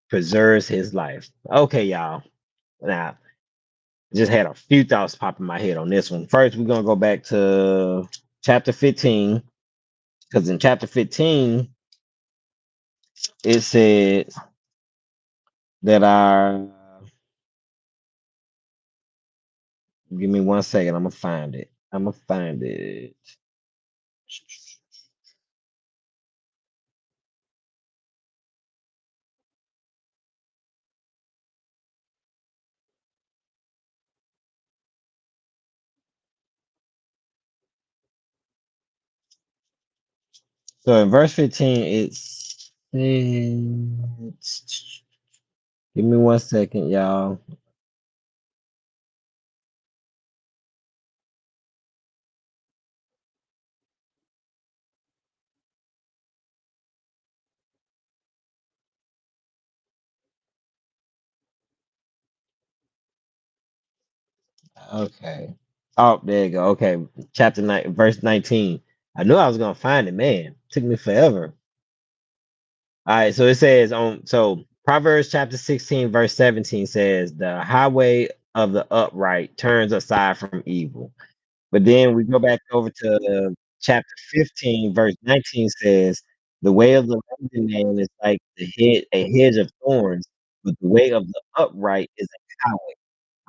preserves his life. Okay, y'all. Now, just had a few thoughts pop in my head on this one. First, we're gonna go back to chapter 15, because in chapter 15, it said that our give me 1 second, I'm gonna find it. I'm gonna find it. So in verse 15, give me 1 second, y'all. Okay. Oh, there you go. Okay. Chapter 9, verse 19. I knew I was gonna find it, man. Took me forever. All right, so it says on so Proverbs chapter 16, verse 17 says, the highway of the upright turns aside from evil. But then we go back over to chapter 15, verse 19 says, the way of the lazy man is like a hedge of thorns, but the way of the upright is a highway,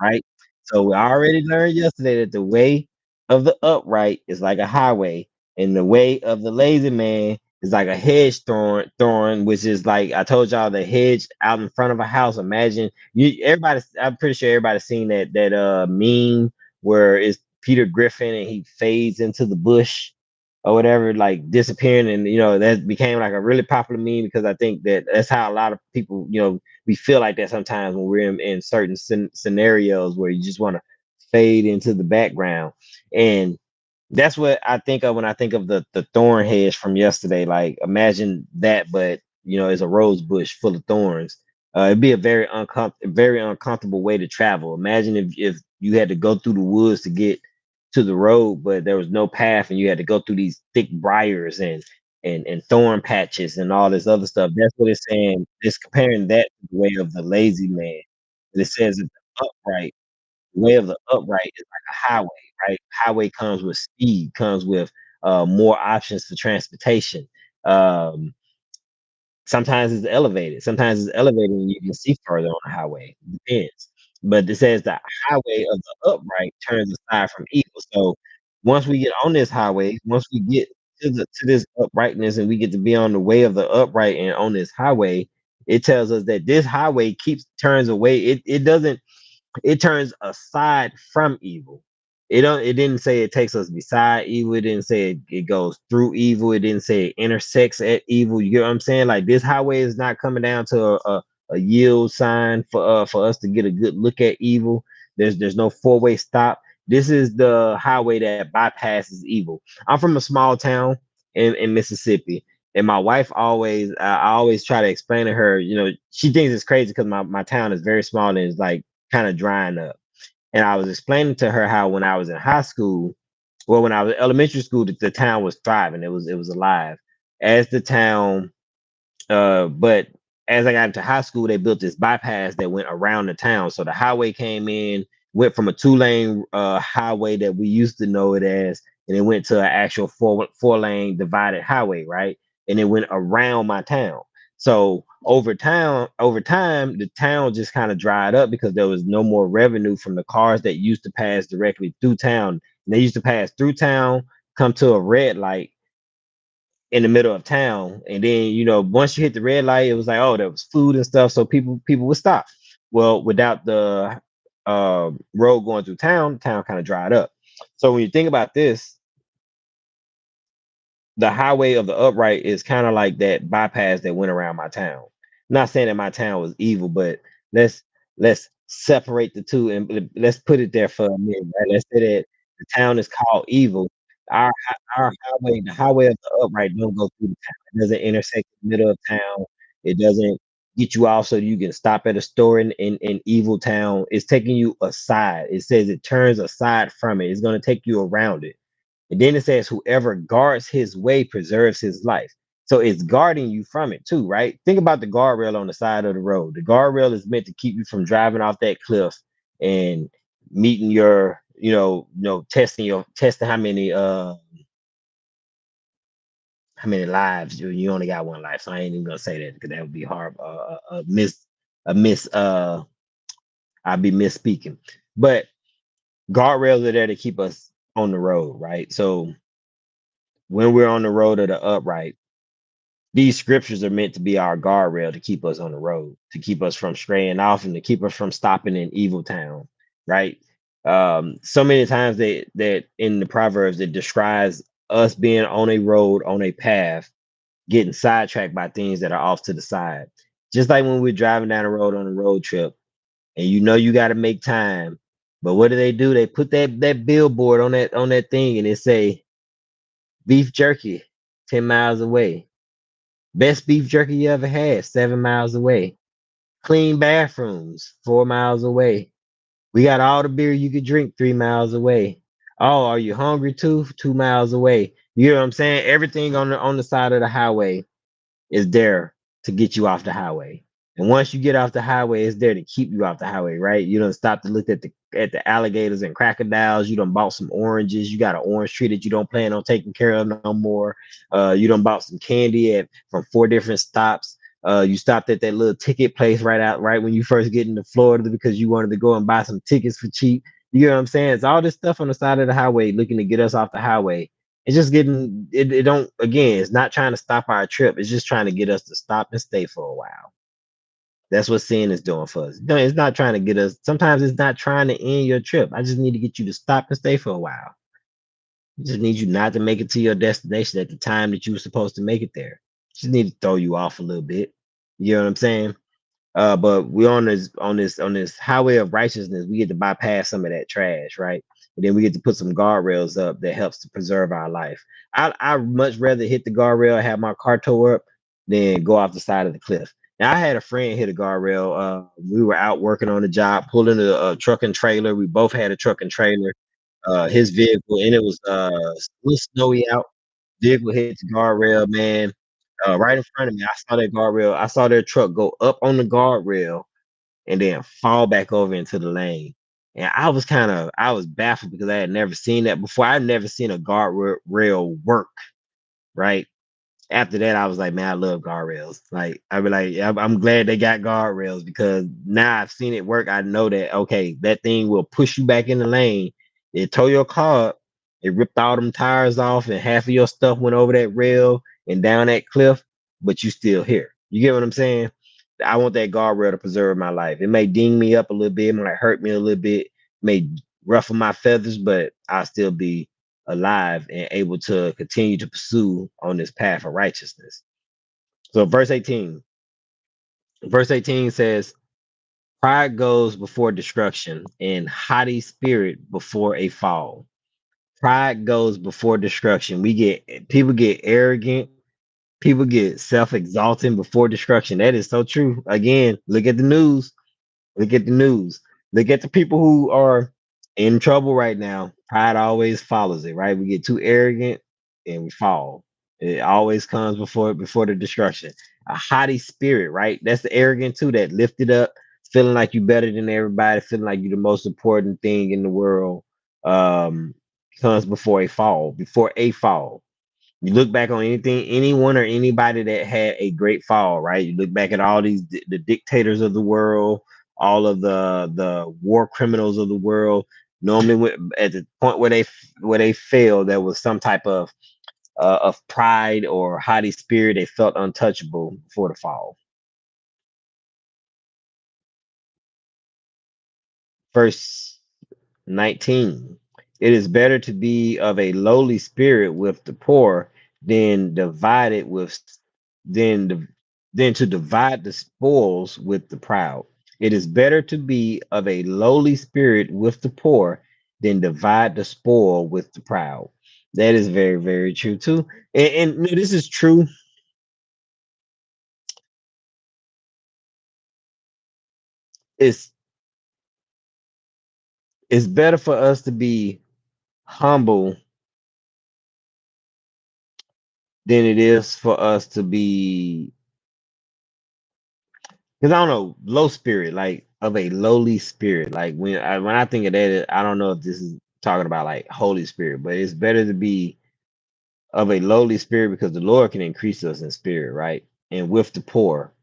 right? So we already learned yesterday that the way of the upright is like a highway, and the way of the lazy man is like a hedge thorn, which is like I told y'all the hedge out in front of a house. Imagine everybody. I'm pretty sure everybody's seen that meme where it's Peter Griffin and he fades into the bush or whatever, like disappearing, and that became like a really popular meme because I think that's how a lot of people, we feel like that sometimes when we're in certain scenarios where you just want to fade into the background. And that's what I think of when I think of the thorn hedge from yesterday. Like imagine that, but it's a rose bush full of thorns. It'd be a very uncomfortable way to travel. Imagine if you had to go through the woods to get to the road, but there was no path, and you had to go through these thick briars and thorn patches and all this other stuff. That's what it's saying. It's comparing that to the way of the lazy man. And it says that the upright way of the upright is like a highway, right? Highway comes with speed, comes with more options for transportation. Um, Sometimes it's elevated and you can see further on the highway. It depends. But it says the highway of the upright turns aside from evil. So once we get on this highway, once we get to this uprightness and we get to be on the way of the upright and on this highway, it tells us that this highway keeps turns away. It doesn't it turns aside from evil. It didn't say it takes us beside evil. It didn't say it goes through evil. It didn't say it intersects at evil. You get what I'm saying? Like this highway is not coming down to a yield sign for us to get a good look at evil. There's no four-way stop. This is the highway that bypasses evil. I'm from a small town in Mississippi, and my wife I always try to explain to her, she thinks it's crazy because my town is very small and it's like kind of drying up. And I was explaining to her how when I was in high school, well, when I was in elementary school, the town was thriving. It was alive. As the town but as I got into high school, they built this bypass that went around the town. So the highway came in, went from a two-lane highway that we used to know it as, and it went to an actual four-lane divided highway, right? And it went around my town. So over time, the town just kind of dried up because there was no more revenue from the cars that used to pass directly through town. And they used to pass through town, come to a red light, in the middle of town, and then once you hit the red light, it was like, oh, there was food and stuff, so people would stop. Well, without the road going through town, town kind of dried up. So when you think about this, the highway of the upright is kind of like that bypass that went around my town. Not saying that my town was evil, but let's let's separate the two and let's put it there for a minute. Right? Let's say that the town is called evil. Our highway, the highway of the upright, don't go through the town. It doesn't intersect the middle of town. It doesn't get you off so you can stop at a store in evil town. It's taking you aside. It says it turns aside from it. It's going to take you around it. And then it says, whoever guards his way preserves his life. So it's guarding you from it too, right? Think about the guardrail on the side of the road. The guardrail is meant to keep you from driving off that cliff and meeting your, testing how many lives you only got one life. So I ain't even gonna say that because that would be hard. A miss. I'd be misspeaking. But guardrails are there to keep us on the road, right? So when we're on the road of the upright, these scriptures are meant to be our guardrail to keep us on the road, to keep us from straying off and to keep us from stopping in evil town, right? So many times that in the Proverbs it describes us being on a road, on a path, getting sidetracked by things that are off to the side. Just like when we're driving down the road on a road trip and you got to make time. But what do? They put that billboard on that thing and it say beef jerky 10 miles away. Best beef jerky you ever had, 7 miles away. Clean bathrooms, 4 miles away. We got all the beer you could drink 3 miles away. Oh, are you hungry too? 2 miles away. You know what I'm saying? Everything on the side of the highway is there to get you off the highway. And once you get off the highway, it's there to keep you off the highway, right? You don't stop to look at the alligators and crocodiles. You done bought some oranges. You got an orange tree that you don't plan on taking care of no more. You done bought some candy from 4 different stops. You stopped at that little ticket place right when you first get into Florida because you wanted to go and buy some tickets for cheap. You know what I'm saying? It's all this stuff on the side of the highway looking to get us off the highway. It's just getting it don't again, it's not trying to stop our trip. It's just trying to get us to stop and stay for a while. That's what sin is doing for us. No, it's not trying to get us. Sometimes it's not trying to end your trip. I just need to get you to stop and stay for a while. I just need you not to make it to your destination at the time that you were supposed to make it there. Just need to throw you off a little bit. You know what I'm saying? But we on this highway of righteousness, we get to bypass some of that trash, right? And then we get to put some guardrails up that helps to preserve our life. I much rather hit the guardrail, have my car towed up, than go off the side of the cliff. Now I had a friend hit a guardrail. We were out working on a job, pulling a truck and trailer. We both had a truck and trailer. His vehicle, and it was a little snowy out. Vehicle hit the guardrail, man, right in front of me. I saw that guardrail. I saw their truck go up on the guardrail and then fall back over into the lane. And I was baffled because I had never seen that before. I'd never seen a guardrail work, right? After that, I was like, man, I love guardrails. Like, I be like, I'm glad they got guardrails because now I've seen it work. I know that okay, that thing will push you back in the lane. It tore your car up. It ripped all them tires off, and half of your stuff went over that rail and down that cliff. But you still here. You get what I'm saying? I want that guardrail to preserve my life. It may ding me up a little bit, it might hurt me a little bit, may ruffle my feathers, but I'll still be alive and able to continue to pursue on this path of righteousness. So verse 18 says, pride goes before destruction and haughty spirit before a fall. Pride goes before destruction. People get arrogant, people get self-exalting before destruction. That is so true. Again, look at the news. Look at the news. Look at the people who are in trouble right now. Pride always follows it, right? We get too arrogant and we fall. It always comes before the destruction. A haughty spirit, right? That's the arrogant too, that lifted up, feeling like you better than everybody, feeling like you're the most important thing in the world. Um, comes before a fall. You look back on anyone or anybody that had a great fall, right? You look back at all the dictators of the world, all of the war criminals of the world. Normally, at the point where they failed, there was some type of pride or haughty spirit. They felt untouchable before the fall. Verse 19. It is better to be of a lowly spirit with the poor than divided with than the, than to divide the spoils with the proud. It is better to be of a lowly spirit with the poor than divide the spoil with the proud. That is very, very true too. And no, this is true. It's it's better for us to be humble than it is for us to be, because I don't know, low spirit, like of a lowly spirit. Like when I think of that, I don't know if this is talking about like Holy Spirit, but it's better to be of a lowly spirit because the Lord can increase us in spirit, right? And with the poor,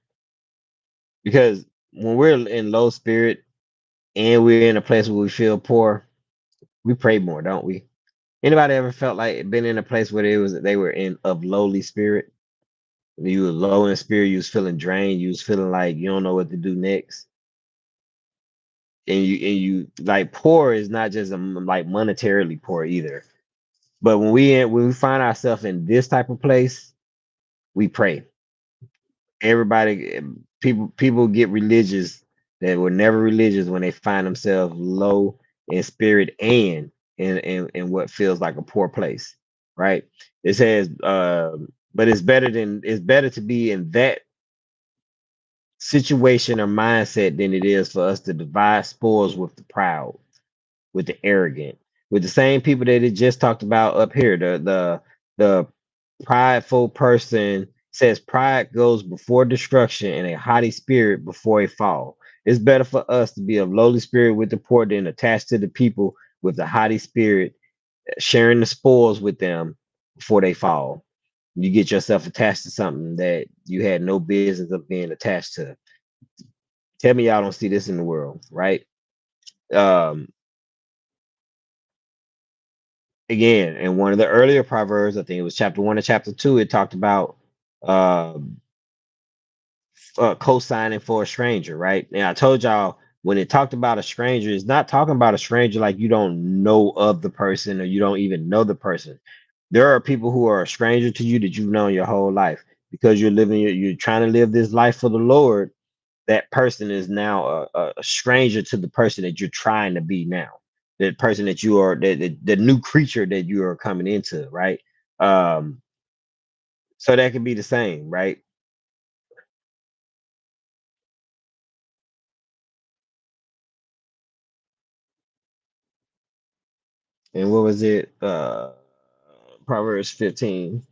because when we're in low spirit and we're in a place where we feel poor, we pray more, don't we? Anybody ever felt like been in a place where they were in of lowly spirit? You were low in spirit, you was feeling drained, you was feeling like you don't know what to do next. And you like poor is not just like monetarily poor either. But when we find ourselves in this type of place, we pray. Everybody, people get religious that were never religious when they find themselves low in spirit and in what feels like a poor place, right? It says, but it's better to be in that situation or mindset than it is for us to divide spoils with the proud, with the arrogant, with the same people that it just talked about up here. The prideful person says pride goes before destruction and a haughty spirit before a fall. It's better for us to be of lowly spirit with the poor than attached to the people with the haughty spirit, sharing the spoils with them before they fall. You get yourself attached to something that you had no business of being attached to. Tell me y'all don't see this in the world, right? Um, Again, in one of the earlier proverbs, I think it was chapter 1 and chapter 2, it talked about uh, co-signing for a stranger, right? And I told y'all when it talked about a stranger, it's not talking about a stranger like you don't know of the person or you don't even know the person. There are people who are a stranger to you that you've known your whole life because you're trying to live this life for the Lord. That person is now a stranger to the person that you're trying to be now. The person that you are, the new creature that you are coming into, right? Um, so that could be the same, right? And what was it? Proverbs 15.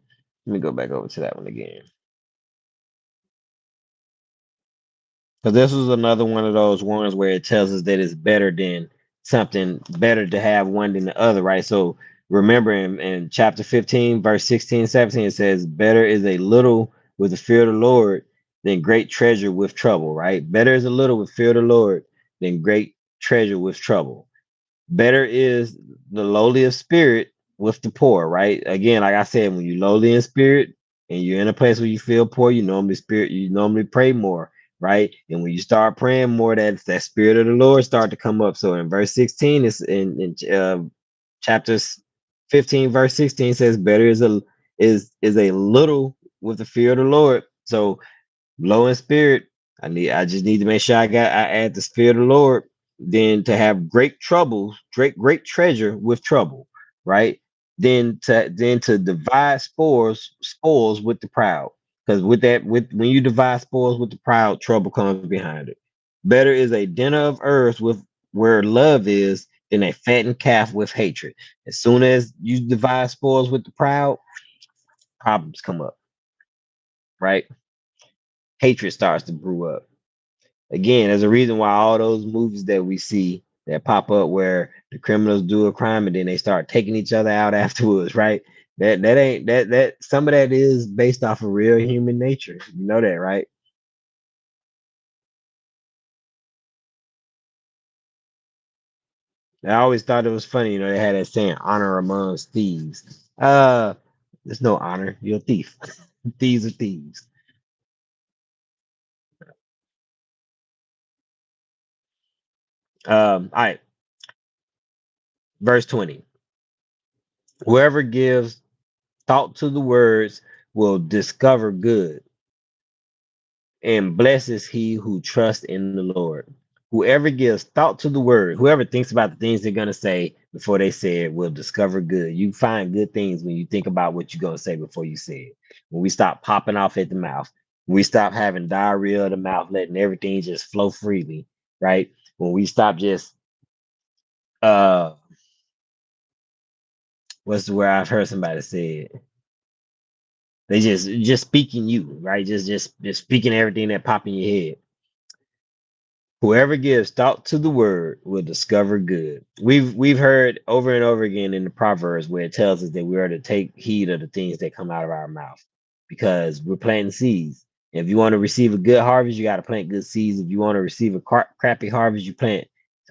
Let me go back over to that one again. Because this was another one of those ones where it tells us that it's better than something, better to have one than the other, right? So remember in chapter 15, verse 16, 17, it says, better is a little with the fear of the Lord than great treasure with trouble, right? Better is a little with fear of the Lord than great treasure with trouble. Better is the lowly of spirit with the poor, right? Again, like I said, when you lowly in spirit and you're in a place where you feel poor, you normally pray more, right? And when you start praying more, that spirit of the Lord start to come up. So in verse 16, it's in chapters 15, verse 16 says, better is a little with the fear of the Lord. So low in spirit. I just need to make sure I add the spirit of the Lord. Then to have great troubles, great treasure with trouble, right? Then to divide spoils with the proud. Because with when you divide spoils with the proud, trouble comes behind it. Better is a dinner of earth with where love is than a fattened calf with hatred. As soon as you divide spoils with the proud, problems come up, right? Hatred starts to brew up. Again, there's a reason why all those movies that we see that pop up where the criminals do a crime and then they start taking each other out afterwards, right? That ain't that some of that is based off of real human nature. You know that, right? I always thought it was funny, they had that saying honor amongst thieves. There's no honor. You're a thief. Thieves are thieves. All right, verse 20. Whoever gives thought to the words will discover good, and blessed is he who trusts in the Lord. Whoever gives thought to the word, whoever thinks about the things they're going to say before they say it, will discover good. You find good things when you think about what you're going to say before you say it. When we stop popping off at the mouth, when we stop having diarrhea of the mouth, letting everything just flow freely, right? When we stop just, uh, what's the word I've heard somebody say it? They just speaking you, right? Just speaking everything that pop in your head. Whoever gives thought to the word will discover good. We've heard over and over again in the Proverbs where it tells us that we are to take heed of the things that come out of our mouth because we're planting seeds. If you want to receive a good harvest, you got to plant good seeds. If you want to receive a crappy harvest, you plant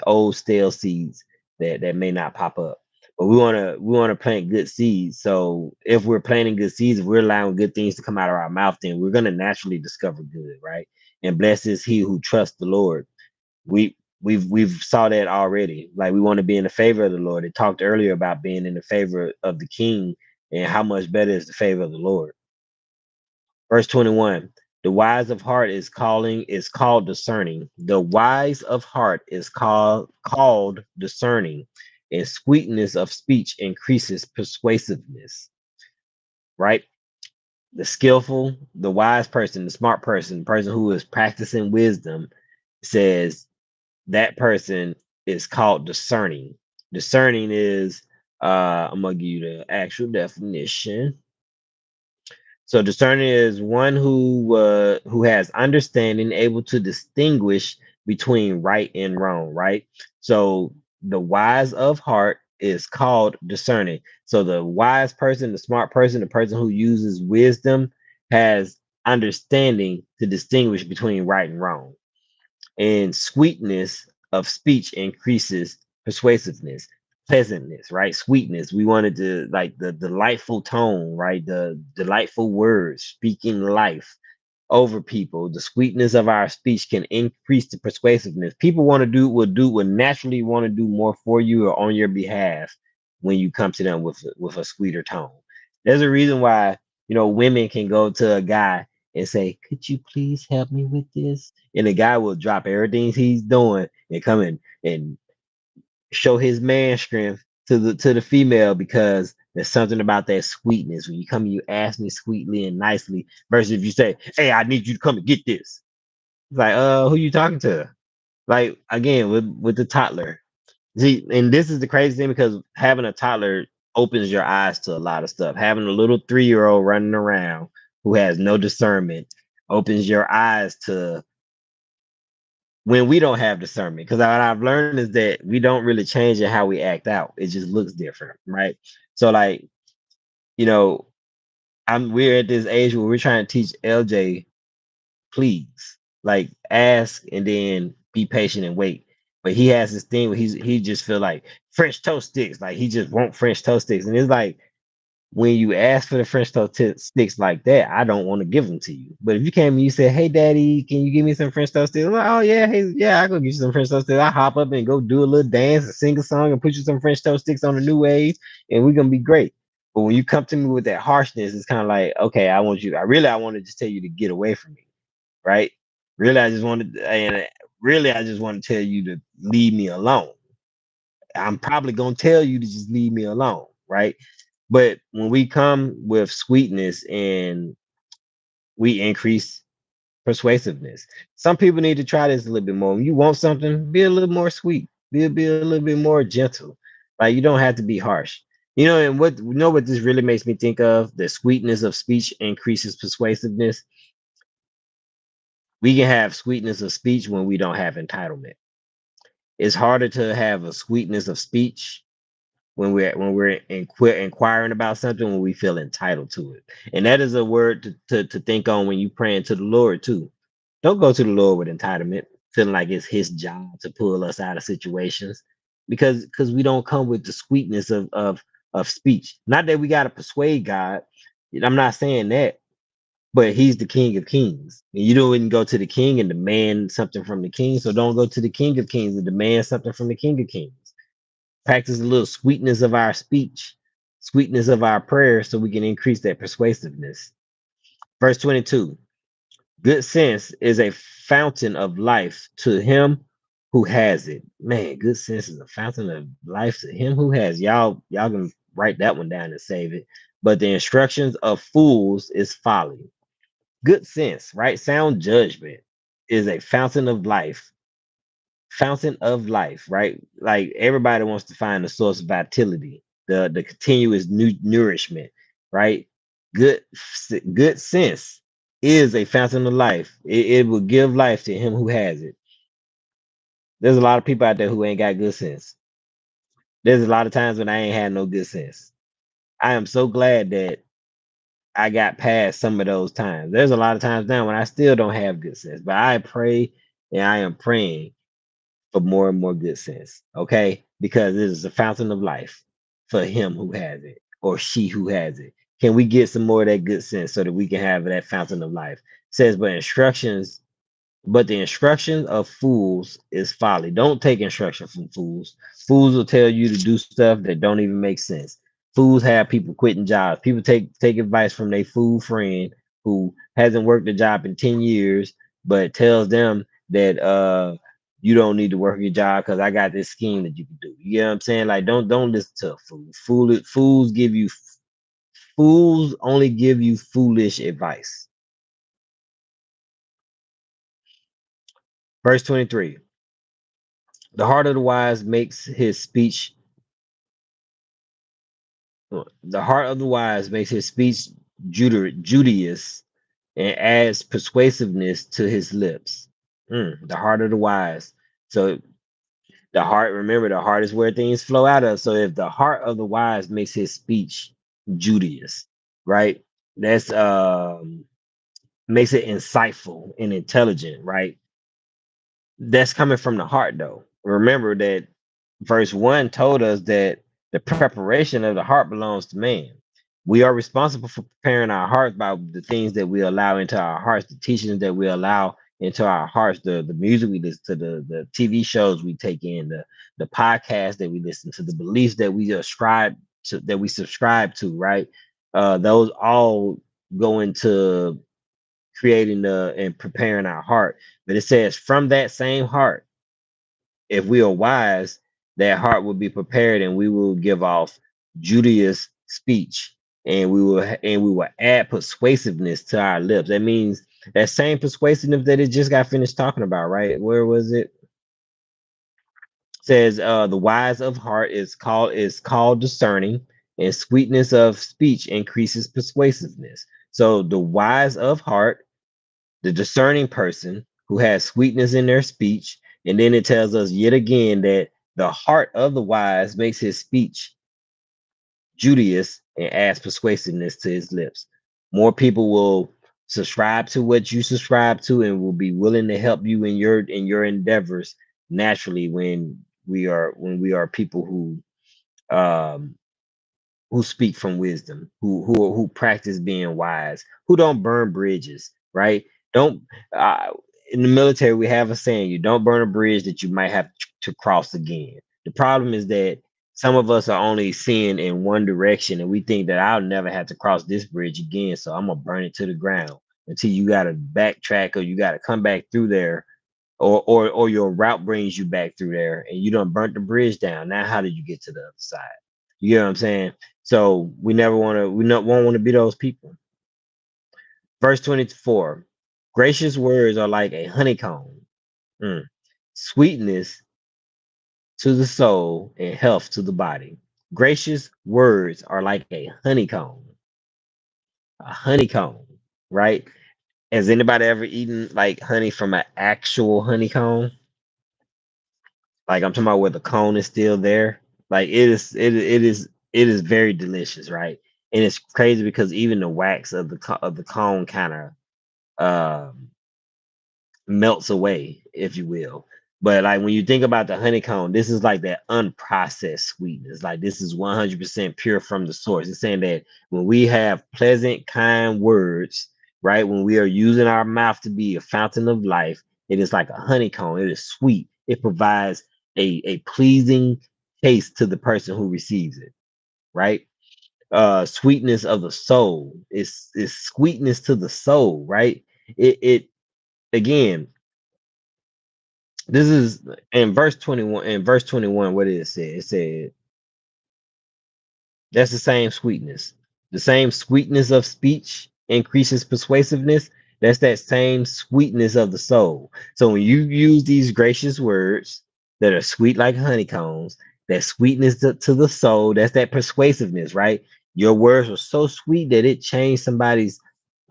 old stale seeds that may not pop up. But we want to plant good seeds. So if we're planting good seeds, if we're allowing good things to come out of our mouth, then we're gonna naturally discover good, right? And blessed is he who trusts the Lord. We've saw that already. Like we want to be in the favor of the Lord. It talked earlier about being in the favor of the King, and how much better is the favor of the Lord. Verse 21. The wise of heart is called discerning. The wise of heart is called discerning, and sweetness of speech increases persuasiveness. Right? The skillful, the wise person, the smart person, the person who is practicing wisdom says that person is called discerning. Discerning is I'm gonna give you the actual definition. So discerning is one who has understanding, able to distinguish between right and wrong, right? So the wise of heart is called discerning. So the wise person, the smart person, the person who uses wisdom has understanding to distinguish between right and wrong, and sweetness of speech increases persuasiveness, pleasantness, right? Sweetness. We wanted to like the delightful tone, right? The delightful words, speaking life over people. The sweetness of our speech can increase the persuasiveness. People want to will naturally want to do more for you or on your behalf when you come to them with a sweeter tone. There's a reason why women can go to a guy and say, "Could you please help me with this?" And the guy will drop everything he's doing and come in and show his man strength to the female because there's something about that sweetness. When you come and you ask me sweetly and nicely, versus if you say, "Hey, I need you to come and get this." It's like, who you talking to? Like again, with the toddler. See, and this is the crazy thing because having a toddler opens your eyes to a lot of stuff. Having a little 3-year-old running around who has no discernment opens your eyes to when we don't have discernment. Because what I've learned is that we don't really change in how we act out. It just looks different, right? So like, you know, we're at this age where we're trying to teach LJ, please, like ask and then be patient and wait. But he has this thing where he just feel like French toast sticks, like he just want French toast sticks, and it's like when you ask for the French toast sticks like that, I don't want to give them to you. But if you came and you said, "Hey, Daddy, can you give me some French toast sticks?" I'm like, "Oh yeah, hey, yeah, I go get you some French toast sticks." I hop up and go do a little dance and sing a song and put you some French toast sticks on the new wave, and we're gonna be great. But when you come to me with that harshness, it's kind of like, okay, I want to just tell you to get away from me, right? Really, I just wanted, and really, I just want to tell you to leave me alone. I'm probably gonna tell you to just leave me alone, right? But when we come with sweetness and we increase persuasiveness, some people need to try this a little bit more. When you want something, be a little more sweet. Be a little bit more gentle. Like you don't have to be harsh. You know, and what this really makes me think of? The sweetness of speech increases persuasiveness. We can have sweetness of speech when we don't have entitlement. It's harder to have a sweetness of speech when we're inquiring about something when we feel entitled to it. And that is a word to think on when you praying to the Lord too. Don't go to the Lord with entitlement, feeling like it's his job to pull us out of situations because we don't come with the sweetness of speech. Not that we gotta persuade God. I'm not saying that, but he's the King of Kings. And you don't go to the king and demand something from the king. So don't go to the King of Kings and demand something from the King of Kings. Practice a little sweetness of our speech, sweetness of our prayers, so we can increase that persuasiveness. Verse 22. Good sense is a fountain of life to him who has it. Man, good sense is a fountain of life to him who has. Y'all can write that one down and save it. But the instructions of fools is folly. Good sense, right? Sound judgment is a fountain of life, right? Like everybody wants to find the source of vitality, the continuous nourishment, right? Good sense is a fountain of life. It will give life to him who has it. There's a lot of people out there who ain't got good sense. There's a lot of times when I ain't had no good sense. I am so glad that I got past some of those times. There's a lot of times now when I still don't have good sense, but I pray and I am praying for more and more good sense. Okay. Because it is a fountain of life for him who has it or she who has it. Can we get some more of that good sense so that we can have that fountain of life? Says, but the instruction of fools is folly. Don't take instruction from fools. Fools will tell you to do stuff that don't even make sense. Fools have people quitting jobs. People take advice from their fool friend who hasn't worked a job in 10 years, but tells them that you don't need to work your job because I got this scheme that you can do. You know what I'm saying? Like don't listen to a fool. Fools only give you foolish advice. Verse 23. The heart of the wise makes his speech the heart of the wise makes his speech Judaeus and adds persuasiveness to his lips. The heart of the wise. So the heart, remember, the heart is where things flow out of. So if the heart of the wise makes his speech Judaeus, right? That's makes it insightful and intelligent, right? That's coming from the heart though. Remember that verse 1 told us that the preparation of the heart belongs to man. We are responsible for preparing our hearts by the things that we allow into our hearts, the teachings that we allow into our hearts, the music we listen to, the TV shows we take in, the podcasts that we listen to, the beliefs that we ascribe to, that we subscribe to, right? Those all go into creating the and preparing our heart. But it says, from that same heart, if we are wise, that heart will be prepared, and we will give off Judaeus speech, and we will add persuasiveness to our lips. That means that same persuasiveness that it just got finished talking about, right? Where was it? Says the wise of heart is called discerning, and sweetness of speech increases persuasiveness. So the wise of heart, the discerning person who has sweetness in their speech. And then it tells us yet again that the heart of the wise makes his speech Judaeus and adds persuasiveness to his lips. More people will subscribe to what you subscribe to and will be willing to help you in your endeavors naturally when we are people um who speak from wisdom, who practice being wise, who don't burn bridges, right? Don't uh, in the military we have a saying: you don't burn a bridge that you might have to cross again. The problem is that some of us are only seeing in one direction, and we think that I'll never have to cross this bridge again, so I'm gonna burn it to the ground until you got to backtrack or you got to come back through there or your route brings you back through there and you don't burnt the bridge down. Now how did you get to the other side? You know what I'm saying? So we never want to we not won't want to be those people. Verse 24. Gracious words are like a honeycomb. Mm. Sweetness to the soul and health to the body. Gracious words are like a honeycomb, right? Has anybody ever eaten like honey from an actual honeycomb? Like I'm talking about where the cone is still there. Like it is very delicious, right? And it's crazy because even the wax of the cone kind of um melts away, if you will. But like when you think about the honeycomb, this is like that unprocessed sweetness. Like this is 100% pure from the source. It's saying that when we have pleasant, kind words, right? When we are using our mouth to be a fountain of life, it is like a honeycomb. It is sweet. It provides a pleasing taste to the person who receives it, right? Sweetness of the soul. It's sweetness to the soul, right? It again, this is in verse 21. In verse 21, what did it say? It said, that's the same sweetness. The same sweetness of speech increases persuasiveness. That's that same sweetness of the soul. So when you use these gracious words that are sweet like honeycombs, that sweetness to the soul, that's that persuasiveness, right? Your words were so sweet that it changed somebody's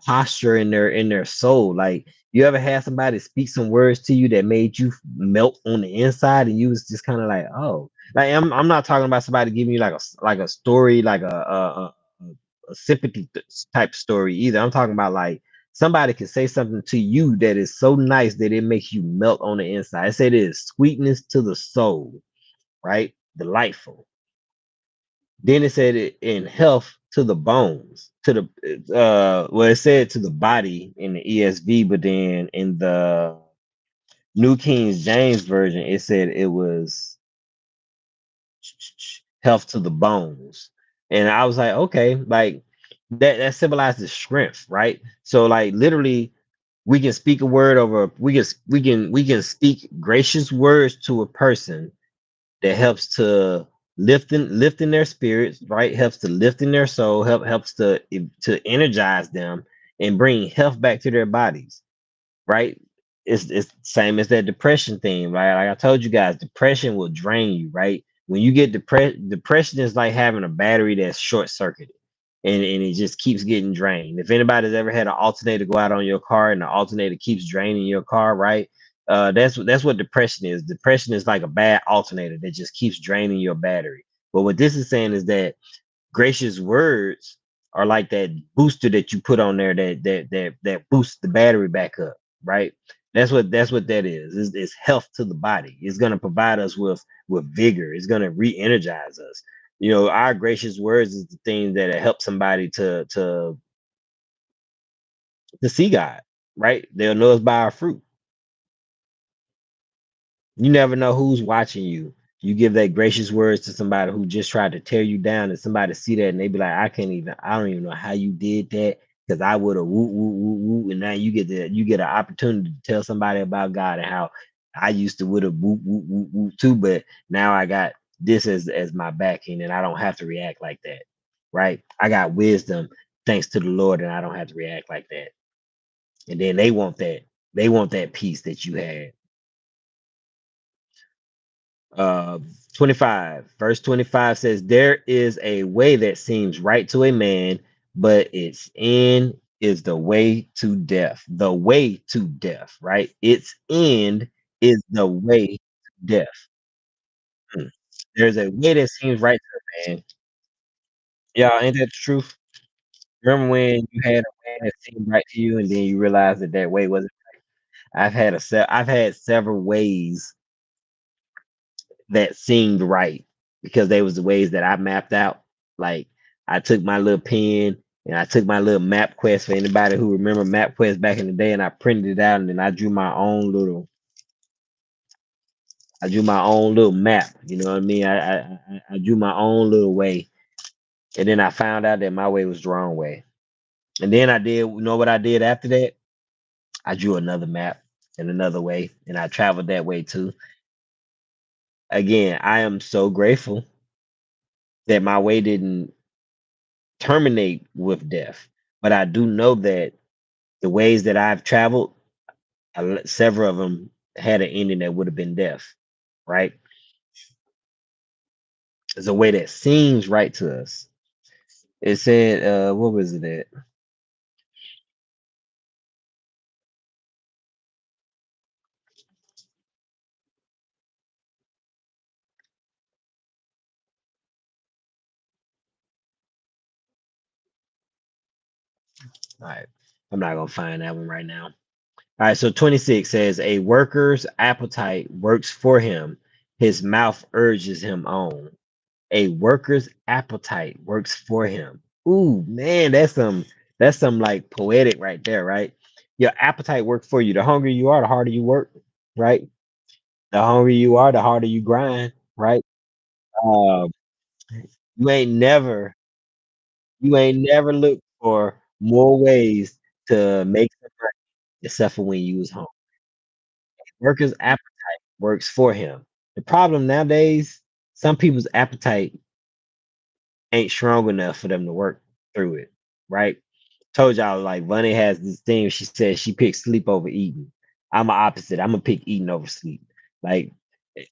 posture in their soul. Like you ever had somebody speak some words to you that made you melt on the inside, and you was just kind of like, oh, like I'm not talking about somebody giving you like like a story, like a sympathy type story either. I'm talking about like somebody can say something to you that is so nice that it makes you melt on the inside. I say it is sweetness to the soul, right? Delightful. Then it said it in health to the bones, to the well, it said to the body in the ESV, but then in the New King James version, it said it was health to the bones. And I was like, okay, like that symbolizes strength, right? So like literally we can speak a word over we can speak gracious words to a person that helps to lift in their spirits, right? Helps to lift in their soul, helps to energize them and bring health back to their bodies, right? It's same as that depression thing, right? Like I told you guys, depression will drain you, right? When you get depressed, depression is like having a battery that's short circuited and it just keeps getting drained. If anybody's ever had an alternator go out on your car and the alternator keeps draining your car, right? That's what depression is. Depression is like a bad alternator that just keeps draining your battery. But what this is saying is that gracious words are like that booster that you put on there that boosts the battery back up, right? That's what that is. It's health to the body. It's gonna provide us with vigor. It's gonna re-energize us. You know, our gracious words is the thing that help somebody to see God, right? They'll know us by our fruit. You never know who's watching you. You give that gracious words to somebody who just tried to tear you down, and somebody see that and they be like, I don't even know how you did that because I would have woo woo woo woo. And now you get an opportunity to tell somebody about God and how I used to would have woo woo woo woo too, but now I got this as my backing and I don't have to react like that. Right? I got wisdom thanks to the Lord and I don't have to react like that. And then they want that peace that you had. uh 25 verse 25 says there is a way that seems right to a man, but its end is the way to death, right? Its end is the way to death. Hmm. There's a way that seems right to a man. Yeah, ain't that the truth? Remember when you had a way that seemed right to you and then you realized that that way wasn't? I've had several ways that seemed right because they was the ways that I mapped out. Like I took my little pen and I took my little map quest for anybody who remember map quest back in the day, and I printed it out and then I drew my own little map. You know what I mean? I drew my own little way, and then I found out that my way was the wrong way. And then I did, you know what I did after that? I drew another map and another way, and I traveled that way too. Again, I am so grateful that my way didn't terminate with death. But I do know that the ways that I've traveled, several of them had an ending that would have been death, right? It's a way that seems right to us. It said, what was it at? All right. I'm not gonna find that one right now. All right, so 26 says, a worker's appetite works for him, his mouth urges him on. A worker's appetite works for him. Ooh, man, that's some like poetic right there, right? Your appetite works for you. The hungrier you are, the harder you work, right? The hungrier you are, the harder you grind, right? Um, you ain't never you ain't never looked for more ways to make some money except for when you was home. Worker's appetite works for him. The problem nowadays, some people's appetite ain't strong enough for them to work through it, right? Told y'all like Bunny has this thing. She says she picks sleep over eating. I'm a opposite. I'm gonna pick eating over sleep. Like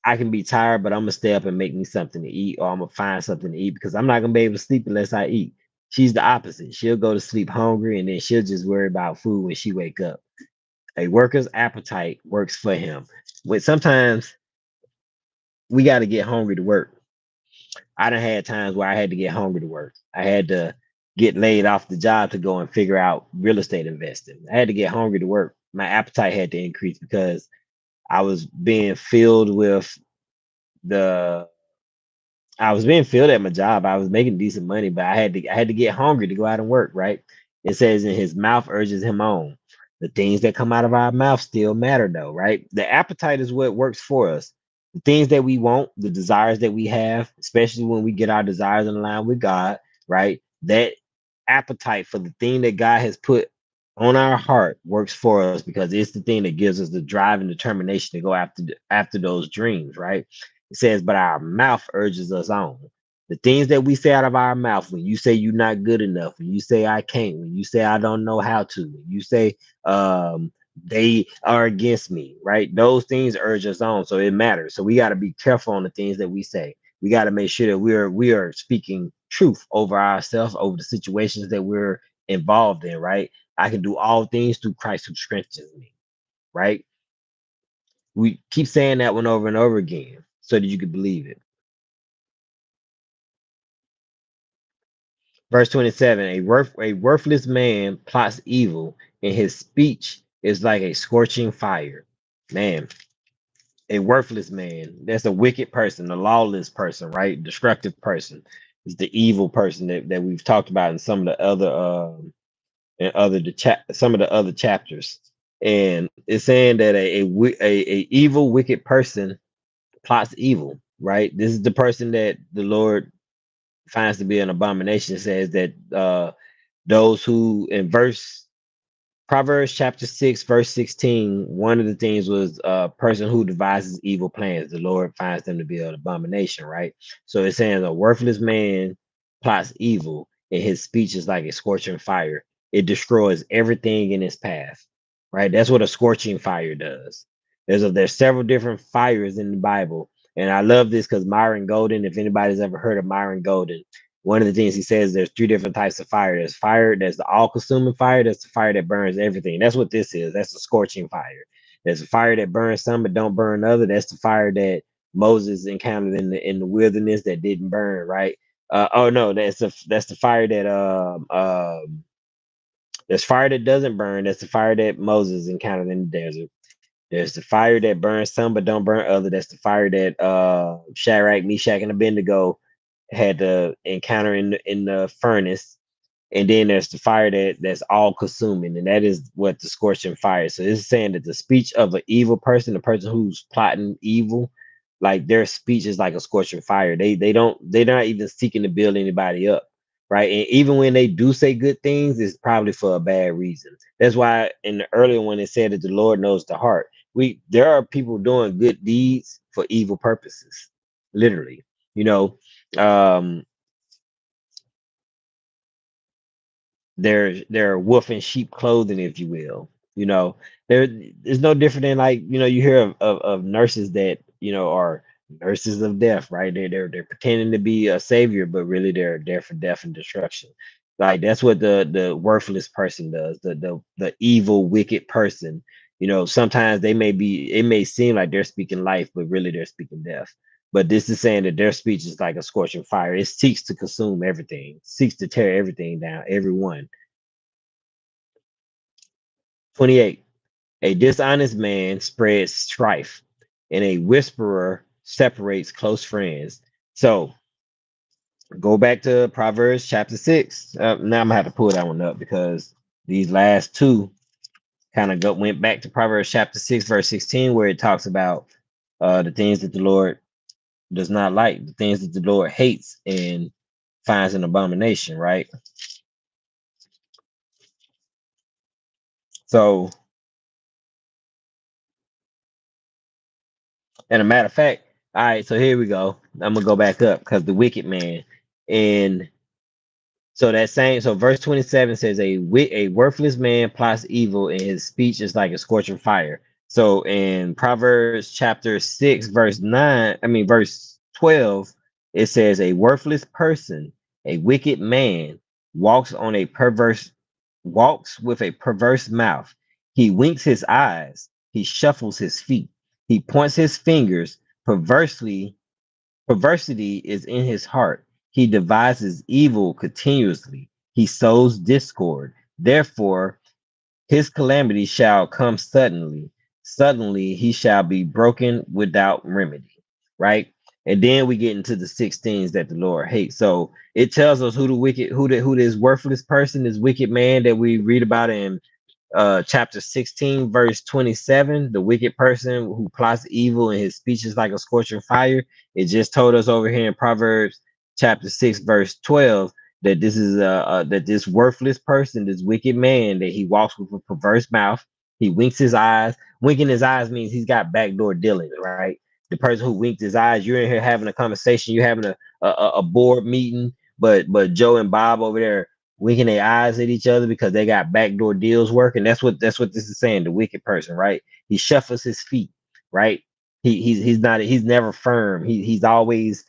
I can be tired, but I'm gonna stay up and make me something to eat, or I'm gonna find something to eat because I'm not gonna be able to sleep unless I eat. She's the opposite. She'll go to sleep hungry and then she'll just worry about food when she wake up. A worker's appetite works for him. When sometimes we got to get hungry to work. I done had times where I had to get hungry to work. I had to get laid off the job to go and figure out real estate investing. I had to get hungry to work. My appetite had to increase because I was being filled with the I was being filled at my job. I was making decent money, but I had to get hungry to go out and work, right? It says in his mouth urges him on. The things that come out of our mouth still matter though, right? The appetite is what works for us. The things that we want, the desires that we have, especially when we get our desires in line with God, right? That appetite for the thing that God has put on our heart works for us because it's the thing that gives us the drive and determination to go after those dreams, right? It says, but our mouth urges us on. The things that we say out of our mouth, when you say you're not good enough, when you say I can't, when you say I don't know how to, when you say they are against me, right? Those things urge us on. So it matters. So we got to be careful on the things that we say. We got to make sure that we are speaking truth over ourselves, over the situations that we're involved in, right? I can do all things through Christ who strengthens me, right? We keep saying that one over and over again so that you can believe it. Verse 27, a worthless man plots evil, and his speech is like a scorching fire. Man, a worthless man. That's a wicked person, a lawless person, right? Destructive person. Is the evil person that we've talked about in some of the other some of the other chapters. And it's saying that a evil, wicked person plots evil, right? This is the person that the Lord finds to be an abomination. It says that those who in verse Proverbs chapter 6, verse 16, one of the things was a person who devises evil plans. The Lord finds them to be an abomination, right? So it's saying a worthless man plots evil, and his speech is like a scorching fire. It destroys everything in its path, right? That's what a scorching fire does. There's several different fires in the Bible. And I love this because Myron Golden, if anybody's ever heard of Myron Golden, one of the things he says there's three different types of fire. There's fire, there's the all-consuming fire, that's the fire that burns everything. That's what this is. That's a scorching fire. There's a fire that burns some but don't burn other. That's the fire that Moses encountered in the wilderness that didn't burn, right? Oh no, that's the fire that there's fire that doesn't burn. That's the fire that Moses encountered in the desert. There's the fire that burns some but don't burn other. That's the fire that Shadrach, Meshach, and Abednego had to encounter in the furnace. And then there's the fire that's all consuming, and that is what the scorching fire. So it's saying that the speech of an evil person, the person who's plotting evil, like their speech is like a scorching fire. They're not even seeking to build anybody up, right? And even when they do say good things, it's probably for a bad reason. That's why in the earlier one it said that the Lord knows the heart. There are people doing good deeds for evil purposes, literally. You know, um, they're wolf in sheep clothing, if you will. You know, there is no different than like you hear of nurses that are nurses of death, right? They're pretending to be a savior, but really they're there for death and destruction. Like that's what the worthless person does, the evil, wicked person. You know, sometimes it may seem like they're speaking life, but really they're speaking death. But this is saying that their speech is like a scorching fire. It seeks to consume everything, seeks to tear everything down, everyone. 28. A dishonest man spreads strife, and a whisperer separates close friends. So go back to Proverbs chapter 6. Now I'm gonna have to pull that one up because these last two kind of went back to Proverbs chapter 6, verse 16, where it talks about the things that the Lord does not like, the things that the Lord hates and finds an abomination, right? So, and a matter of fact, all right, so here we go. I'm gonna go back up because the wicked man in so that same so verse 27 says a worthless man plots evil and his speech is like a scorching fire. So in Proverbs chapter 6 verse 9, I mean verse 12, it says a worthless person, a wicked man walks on a perverse walks with a perverse mouth. He winks his eyes, he shuffles his feet, he points his fingers perversely. Perversity is in his heart. He devises evil continuously. He sows discord. Therefore, his calamity shall come suddenly. Suddenly, he shall be broken without remedy. Right? And then we get into the six things that the Lord hates. So it tells us who the wicked, who this worthless person, this wicked man that we read about in chapter 16 verse 27, the wicked person who plots evil and his speech is like a scorching fire. It just told us over here in Proverbs chapter 6 verse 12 that this is that this worthless person, this wicked man, that he walks with a perverse mouth. He winks his eyes. Winking his eyes means he's got backdoor dealings, right? The person who winked his eyes, you're in here having a conversation, you're having a board meeting, but Joe and Bob over there winking their eyes at each other because they got backdoor deals working. That's what this is saying. The wicked person, right? He shuffles his feet, right? He's never firm. He's always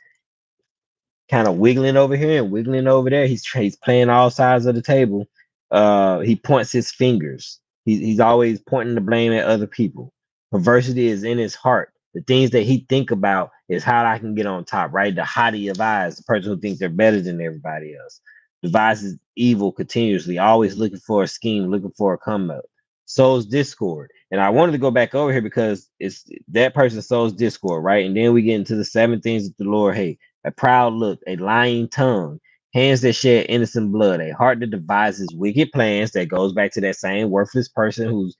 kind of wiggling over here and wiggling over there. He's playing all sides of the table. He points his fingers. He's always pointing the blame at other people. Perversity is in his heart. The things that he think about is how I can get on top, right? The haughty of eyes, the person who thinks they're better than everybody else, devises evil continuously, always looking for a scheme, looking for a come up, sows discord. And I wanted to go back over here because it's that person sows discord, right? And then we get into the seven things that the Lord hates: a proud look, a lying tongue, hands that shed innocent blood, a heart that devises wicked plans. That goes back to that same worthless person who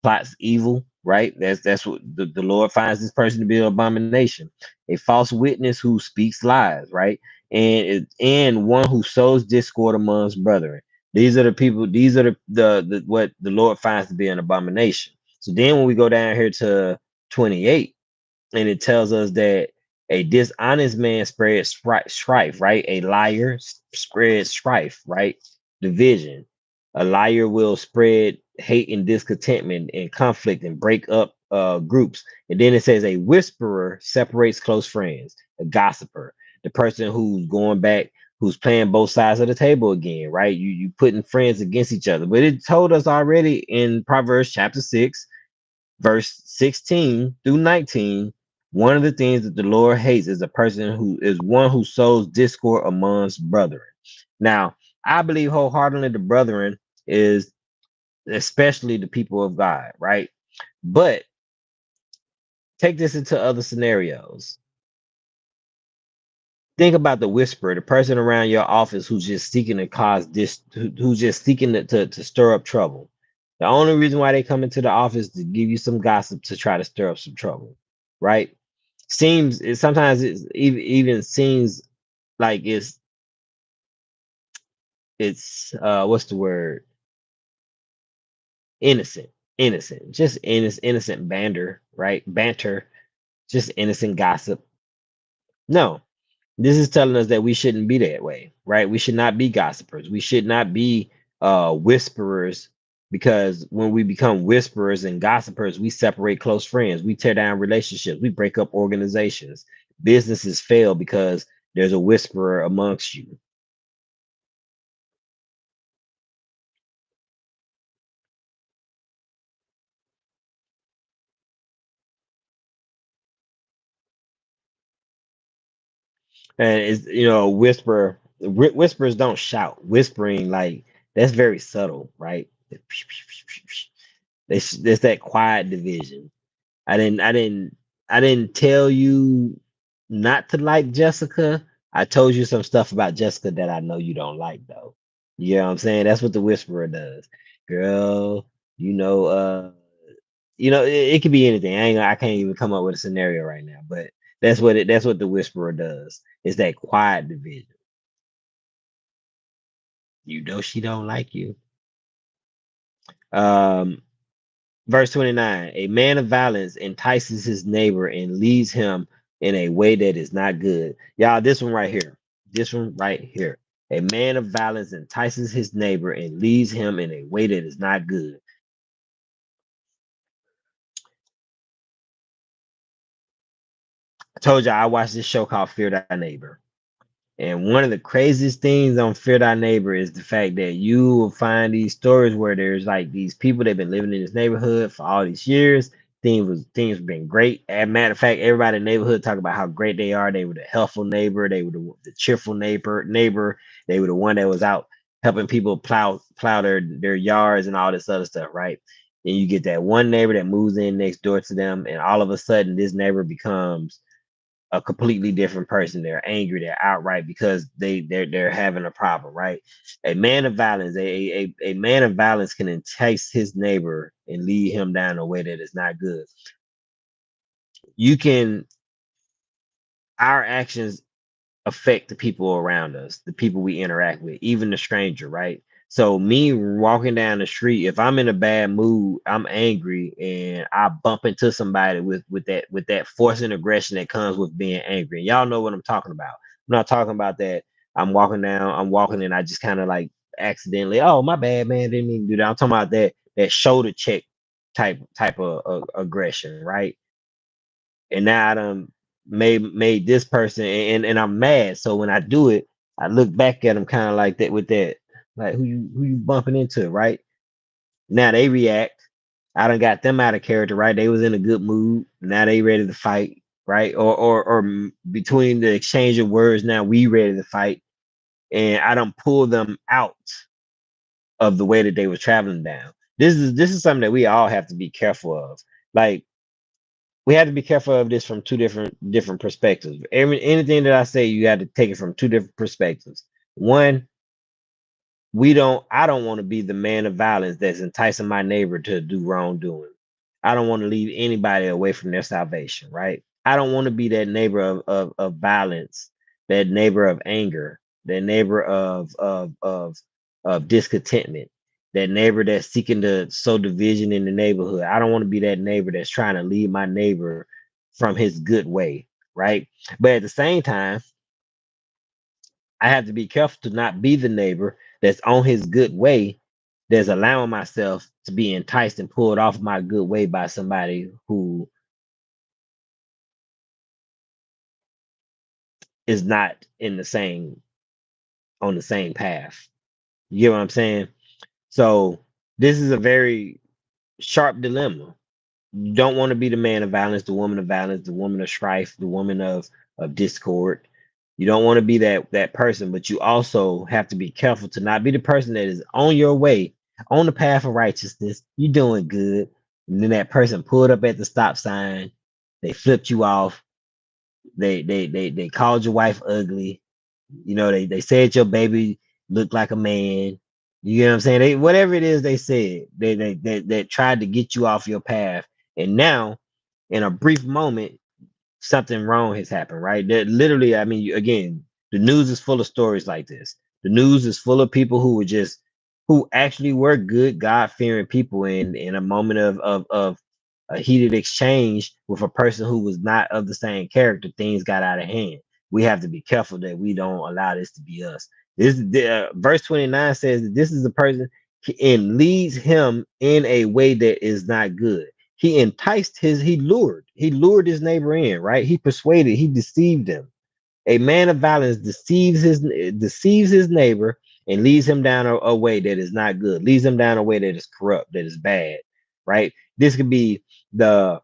plots evil, right? That's what the Lord finds this person to be an abomination. A false witness who speaks lies, right? And one who sows discord amongst brethren. These are the people, these are the what the Lord finds to be an abomination. So then when we go down here to 28, and it tells us that a dishonest man spreads strife, right? A liar spreads strife, right? Division. A liar will spread hate and discontentment and conflict and break up groups. And then it says a whisperer separates close friends. A gossiper, the person who's going back, who's playing both sides of the table again, right? You putting friends against each other. But it told us already in Proverbs chapter 6 verse 16 through 19, one of the things that the Lord hates is a person who is one who sows discord amongst brethren. Now, I believe wholeheartedly the brethren is especially the people of God, right? But take this into other scenarios. Think about the whisperer, the person around your office who's just seeking to cause this, who's just seeking to stir up trouble. The only reason why they come into the office to give you some gossip to try to stir up some trouble, right? Sometimes even seems like it's what's the word, innocent, just innocent banter, just innocent gossip. No, this is telling us that we shouldn't be that way, right? We should not be gossipers. We should not be whisperers, because when we become whisperers and gossipers, we separate close friends. We tear down relationships. We break up organizations. Businesses fail because there's a whisperer amongst you. And it's, a whisper. Whispers don't shout. Whispering, like, that's very subtle, right? It's that quiet division. I didn't I didn't I didn't tell you not to like Jessica. I told you some stuff about Jessica that I know you don't like though. You know what I'm saying? That's what the whisperer does. Girl, you know, it could be anything. I can't even come up with a scenario right now, but that's what the whisperer does. It's that quiet division. You know she don't like you. Um Verse 29, a man of violence entices his neighbor and leads him in a way that is not good. Y'all, this one right here. This one right here. A man of violence entices his neighbor and leads him in a way that is not good. I told you I watched this show called Fear Thy Neighbor. And one of the craziest things on Fear Thy Neighbor is the fact that you will find these stories where there's like these people that have been living in this neighborhood for all these years. Things have been great. As a matter of fact, everybody in the neighborhood talk about how great they are. They were the helpful neighbor. They were the cheerful neighbor. They were the one that was out helping people plow their yards and all this other stuff, right? And you get that one neighbor that moves in next door to them, and all of a sudden this neighbor becomes a completely different person. They're angry. They're outright because they're having a problem, right? A man of violence, a man of violence can entice his neighbor and lead him down a way that is not good. You can Our actions affect the people around us, the people we interact with, even the stranger, right? So me walking down the street, if I'm in a bad mood, I'm angry, and I bump into somebody with that force and aggression that comes with being angry. And y'all know what I'm talking about. I'm not talking about that. I'm walking, and I just kind of like accidentally, oh my bad, man, didn't mean to do that. I'm talking about that shoulder check type of aggression, right? And now I done made this person, and I'm mad. So when I do it, I look back at them kind of like that with that, like who you bumping into, right? Now they react. I done got them out of character, right? They was in a good mood. Now they ready to fight, right? Or between the exchange of words, now we ready to fight, and I done pull them out of the way that they were traveling down. This is something that we all have to be careful of. Like, we have to be careful of this from two different perspectives. Anything that I say, you have to take it from two different perspectives. One, I don't want to be the man of violence that's enticing my neighbor to do wrongdoing. I don't want to lead anybody away from their salvation, right? I don't want to be that neighbor of violence, that neighbor of anger, that neighbor of discontentment, that neighbor that's seeking to sow division in the neighborhood. I don't want to be that neighbor that's trying to lead my neighbor from his good way, right? But at the same time, I have to be careful to not be the neighbor that's on his good way, that's allowing myself to be enticed and pulled off my good way by somebody who is not in the same on the same path. You get what I'm saying? So this is a very sharp dilemma. You don't want to be the man of violence, the woman of violence, the woman of strife, the woman of discord. You don't want to be that person, but you also have to be careful to not be the person that is on your way, on the path of righteousness. You're doing good, and then that person pulled up at the stop sign. They flipped you off. They called your wife ugly. They said your baby looked like a man. You know what I'm saying? Whatever it is they said, they tried to get you off your path. And now, in a brief moment, something wrong has happened, right? That literally, I mean, again, the news is full of stories like this. The news is full of people who actually were good, God fearing people, in a moment of a heated exchange with a person who was not of the same character, things got out of hand. We have to be careful that we don't allow this to be us. Verse 29 says that this is the person and leads him in a way that is not good. He lured his neighbor in, right? He persuaded, he deceived him. A man of violence deceives his neighbor and leads him down a way that is not good, leads him down a way that is corrupt, that is bad, right? This could be the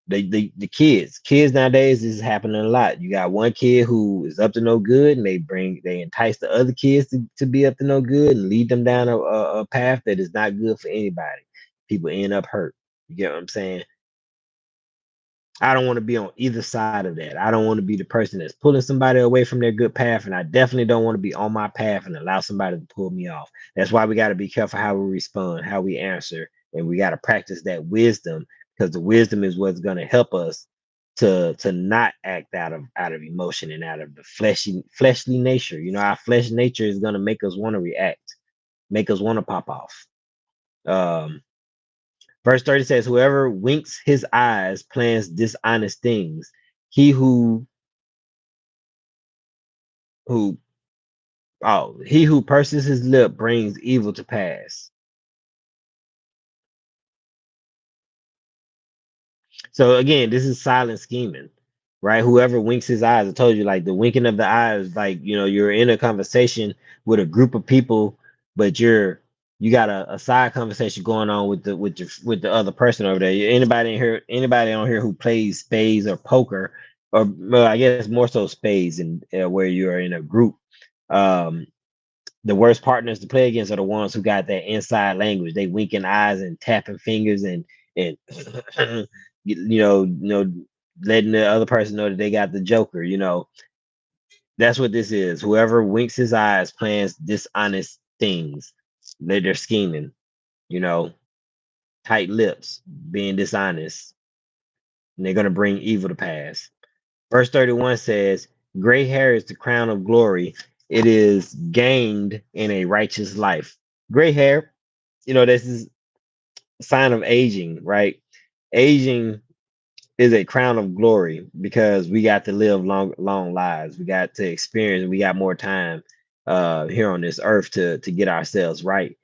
the kids nowadays. This is happening a lot. You got one kid who is up to no good, and they entice the other kids to be up to no good and lead them down a path that is not good for anybody. People end up hurt. You get what I'm saying? I don't want to be on either side of that. I don't want to be the person that's pulling somebody away from their good path, and I definitely don't want to be on my path and allow somebody to pull me off. That's why we got to be careful how we respond, how we answer, and we got to practice that wisdom, because the wisdom is what's going to help us to not act out of emotion and out of the fleshly nature. You know, our flesh nature is going to make us want to react, make us want to pop off. Um, Verse 30 says, whoever winks his eyes plans dishonest things. He who he who purses his lip brings evil to pass. So again, this is silent scheming, right? Whoever winks his eyes, I told you, like the winking of the eyes, like you're in a conversation with a group of people, but you got a side conversation going on with the other person over there. Anybody on here who plays spades or poker, or well, I guess more so spades, and where you're in a group. Um, the worst partners to play against are the ones who got that inside language. They winking eyes and tapping fingers and letting the other person know that they got the joker. That's what this is. Whoever winks his eyes plans dishonest things. They're scheming. You know, tight lips, being dishonest, and they're gonna bring evil to pass. Verse 31 says, "Gray hair is the crown of glory. It is gained in a righteous life." Gray hair, this is a sign of aging, right? Aging is a crown of glory because we got to live long lives. We got to experience. We got more time here on this earth to get ourselves right.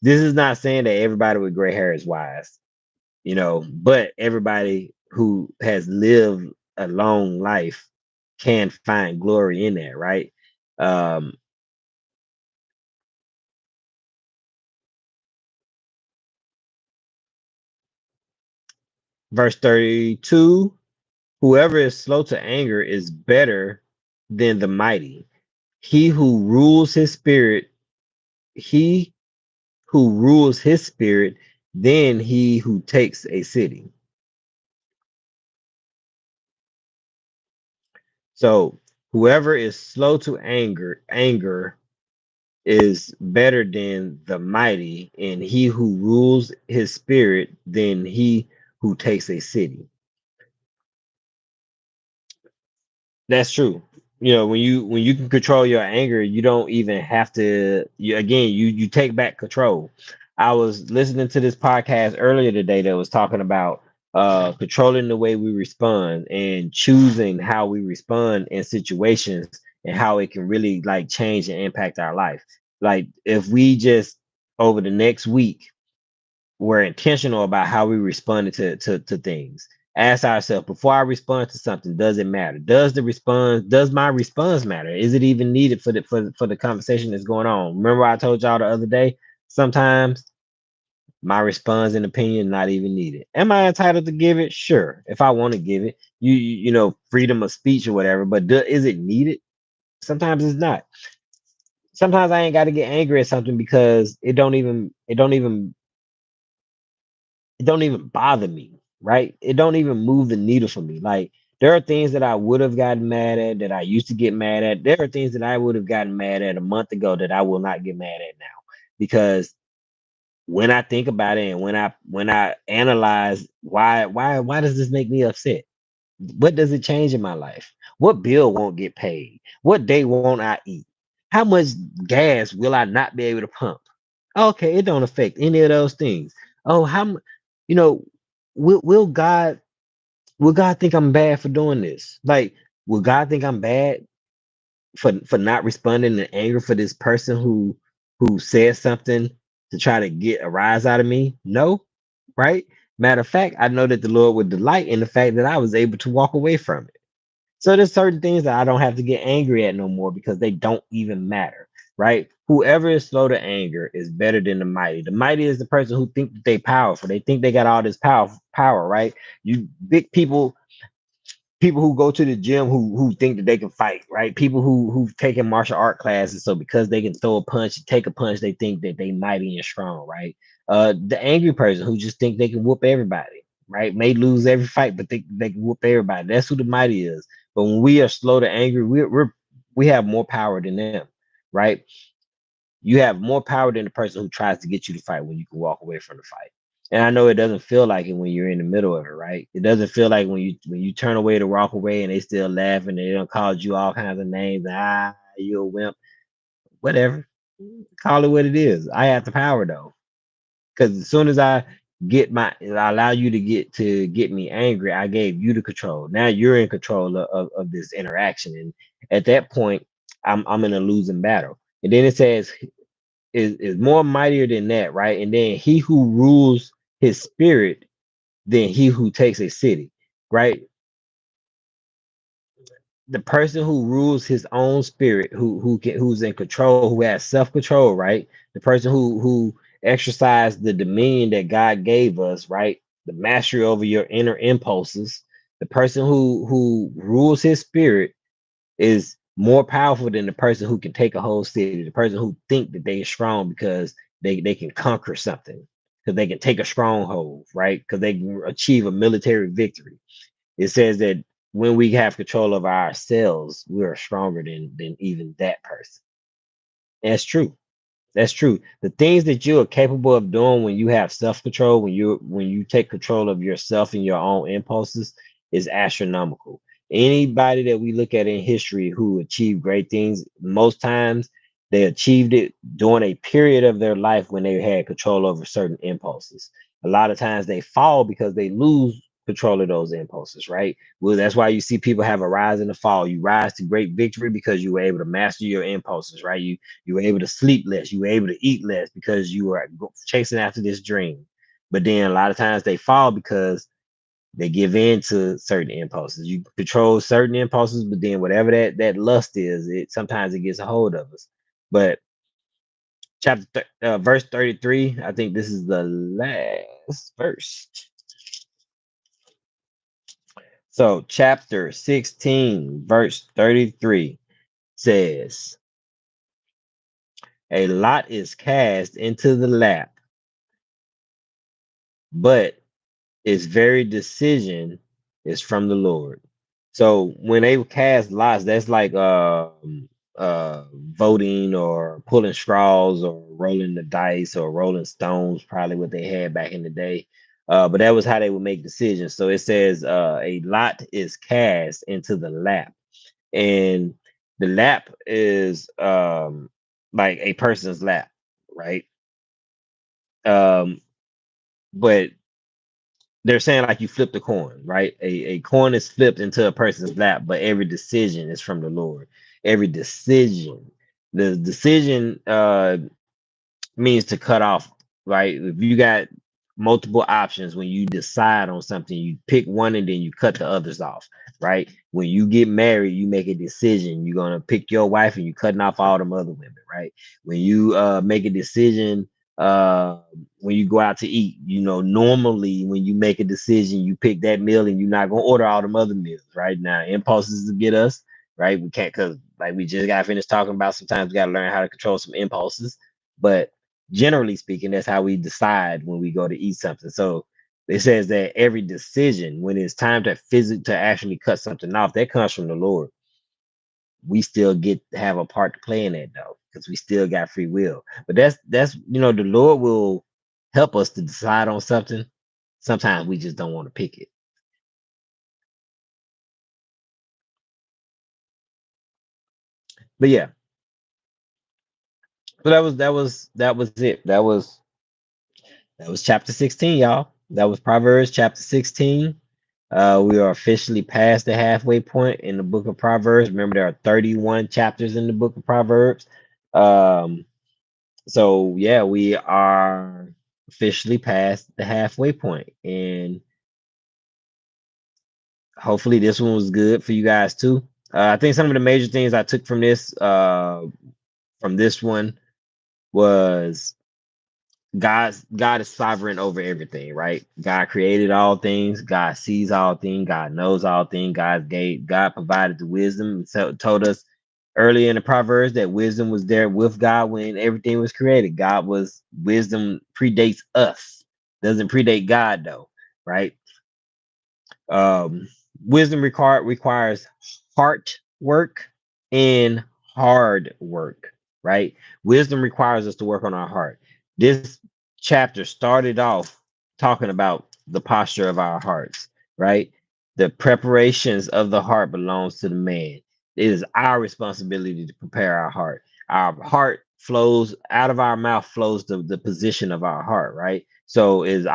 This is not saying that everybody with gray hair is wise, but everybody who has lived a long life can find glory in that, right? Um, Verse 32, whoever is slow to anger is better than the mighty. He who rules his spirit, he who rules his spirit, then he who takes a city. So whoever is slow to anger is better than the mighty, and he who rules his spirit than he who takes a city. That's true. When you can control your anger, you don't even have to. You take back control. I was listening to this podcast earlier today that was talking about controlling the way we respond and choosing how we respond in situations and how it can really like change and impact our life. Like if we just over the next week we're intentional about how we responded to things. Ask ourselves before I respond to something, does it matter? Does my response matter? Is it even needed for the conversation that's going on? Remember I told y'all the other day, sometimes my response and opinion not even needed. Am I entitled to give it? Sure. If I want to give it, freedom of speech or whatever, but is it needed? Sometimes it's not. Sometimes I ain't got to get angry at something because it don't even bother me, right? It don't even move the needle for me. Like there are things that I would have gotten mad at that I used to get mad at. There are things that I would have gotten mad at a month ago that I will not get mad at now because when I think about it and when I analyze why does this make me upset? What does it change in my life? What bill won't get paid? What day won't I eat? How much gas will I not be able to pump? Okay, it don't affect any of those things. Oh, you know, will God think I'm bad for doing this? Like, will God think I'm bad for not responding in anger for this person who says something to try to get a rise out of me? No, right? Matter of fact, I know that the Lord would delight in the fact that I was able to walk away from it. So there's certain things that I don't have to get angry at no more because they don't even matter, right? Whoever is slow to anger is better than the mighty. The mighty is the person who think that they powerful. They think they got all this power, right? You big people who go to the gym who think that they can fight, right? People who've taken martial art classes, so because they can throw a punch, take a punch, they think that they mighty and strong, right? The angry person who just think they can whoop everybody, right? May lose every fight, but they can whoop everybody. That's who the mighty is. But when we are slow to anger, we have more power than them, right? You have more power than the person who tries to get you to fight when you can walk away from the fight. And I know it doesn't feel like it when you're in the middle of it, right? It doesn't feel like when you turn away to walk away and they still laughing, they don't call you all kinds of names. You a wimp, whatever. Call it what it is. I have the power though, because as soon as I allow you to get me angry, I gave you the control. Now you're in control of this interaction, and at that point, I'm in a losing battle. And then it says is more mightier than that, right? And then he who rules his spirit than he who takes a city, right? The person who rules his own spirit, who's in control, who has self control, right? The person who exercised the dominion that God gave us, right? The mastery over your inner impulses. The person who rules his spirit is more powerful than the person who can take a whole city, the person who think that they are strong because they can conquer something, because they can take a stronghold, right? Because they can achieve a military victory. It says that when we have control of ourselves, we are stronger than even that person. And it's true. That's true. The things that you are capable of doing when you have self-control, when you take control of yourself and your own impulses is astronomical. Anybody that we look at in history who achieved great things, most times they achieved it during a period of their life when they had control over certain impulses. A lot of times they fall because they lose control of those impulses, right? Well, that's why you see people have a rise and a fall. You rise to great victory because you were able to master your impulses, right? You were able to sleep less. You were able to eat less because you were chasing after this dream. But then a lot of times they fall because they give in to certain impulses. You control certain impulses, but then whatever that lust is, it sometimes it gets a hold of us. But verse 33, I think this is the last verse. So chapter 16, verse 33 says, "A lot is cast into the lap, but its very decision is from the Lord." So when they cast lots, that's like voting or pulling straws or rolling the dice or rolling stones, probably what they had back in the day. But that was how they would make decisions. So it says a lot is cast into the lap. And the lap is like a person's lap, right? Um, but they're saying like you flipped a coin, right? A coin is flipped into a person's lap, but every decision is from the Lord. Every decision. The decision means to cut off, right? If you got multiple options when you decide on something, you pick one and then you cut the others off, right? When you get married, you make a decision. You're gonna pick your wife and you cutting off all them other women, right? When you make a decision, uh when you go out to eat, normally when you make a decision, you pick that meal and you're not gonna order all them other meals, right? Now impulses to get us, right? We can't, because like we just got finished talking about, sometimes we got to learn how to control some impulses, but generally speaking, that's how we decide when we go to eat something. So it says that every decision, when it's time to actually cut something off, that comes from the Lord. We still get to have a part to play in that though, because we still got free will. But that's the Lord will help us to decide on something. Sometimes we just don't want to pick it. But yeah, so that was it. That was chapter 16, y'all. That was Proverbs chapter 16. We are officially past the halfway point in the book of Proverbs. Remember, there are 31 chapters in the book of Proverbs. Um, so yeah, we are. officially past the halfway point, and hopefully this one was good for you guys too. I think some of the major things I took from this one was God is sovereign over everything, right? God created all things, God sees all things, God knows all things, God provided the wisdom and told us earlier in the Proverbs that wisdom was there with God when everything was created. Wisdom predates us, doesn't predate God though, right? Um, wisdom requires heart work and hard work, right? Wisdom requires us to work on our heart. This chapter started off talking about the posture of our hearts, right? The preparations of the heart belongs to the man. It is our responsibility to prepare our heart. Our heart flows out of our mouth, flows the position of our heart, right? So if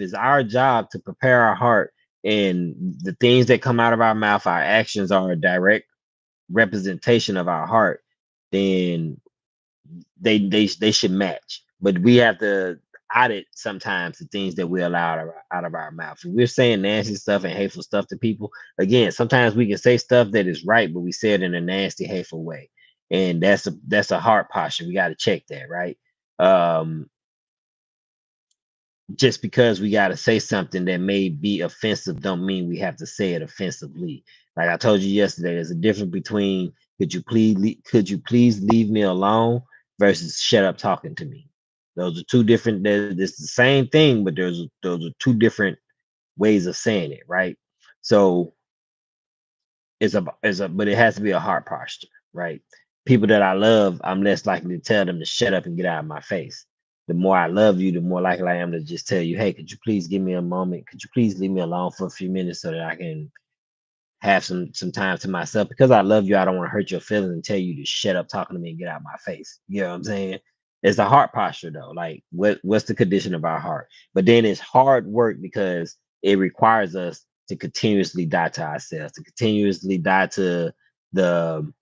it's our job to prepare our heart, and the things that come out of our mouth, our actions are a direct representation of our heart, then they should match. But we have to audit sometimes the things that we allow out of our mouth. If we're saying nasty stuff and hateful stuff to people, again, sometimes we can say stuff that is right, but we say it in a nasty, hateful way. And that's a heart posture. We got to check that, right? Um, just because we got to say something that may be offensive don't mean we have to say it offensively. Like I told you yesterday, there's a difference between could you please leave me alone versus shut up talking to me. Those are two different. It's the same thing, but those are two different ways of saying it, right? So but it has to be a heart posture, right? People that I love, I'm less likely to tell them to shut up and get out of my face. The more I love you, the more likely I am to just tell you, hey, could you please give me a moment? Could you please leave me alone for a few minutes so that I can have some time to myself? Because I love you, I don't want to hurt your feelings and tell you to shut up talking to me and get out of my face. You know what I'm saying? It's a heart posture though. Like what's the condition of our heart? But then it's hard work because it requires us to continuously die to ourselves, to continuously die to the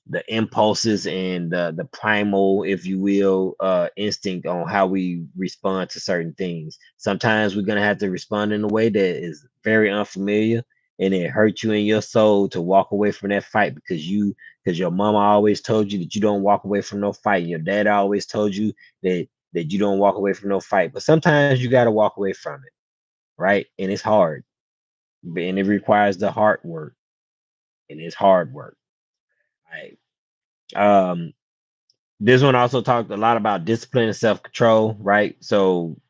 the impulses and the primal, if you will, instinct on how we respond to certain things. Sometimes we're gonna have to respond in a way that is very unfamiliar, and it hurts you in your soul to walk away from that fight because your mama always told you that you don't walk away from no fight. Your dad always told you that you don't walk away from no fight. But sometimes you got to walk away from it, right? And it's hard, and it requires the hard work, and it's hard work, right? Um, This one also talked a lot about discipline and self-control, right? So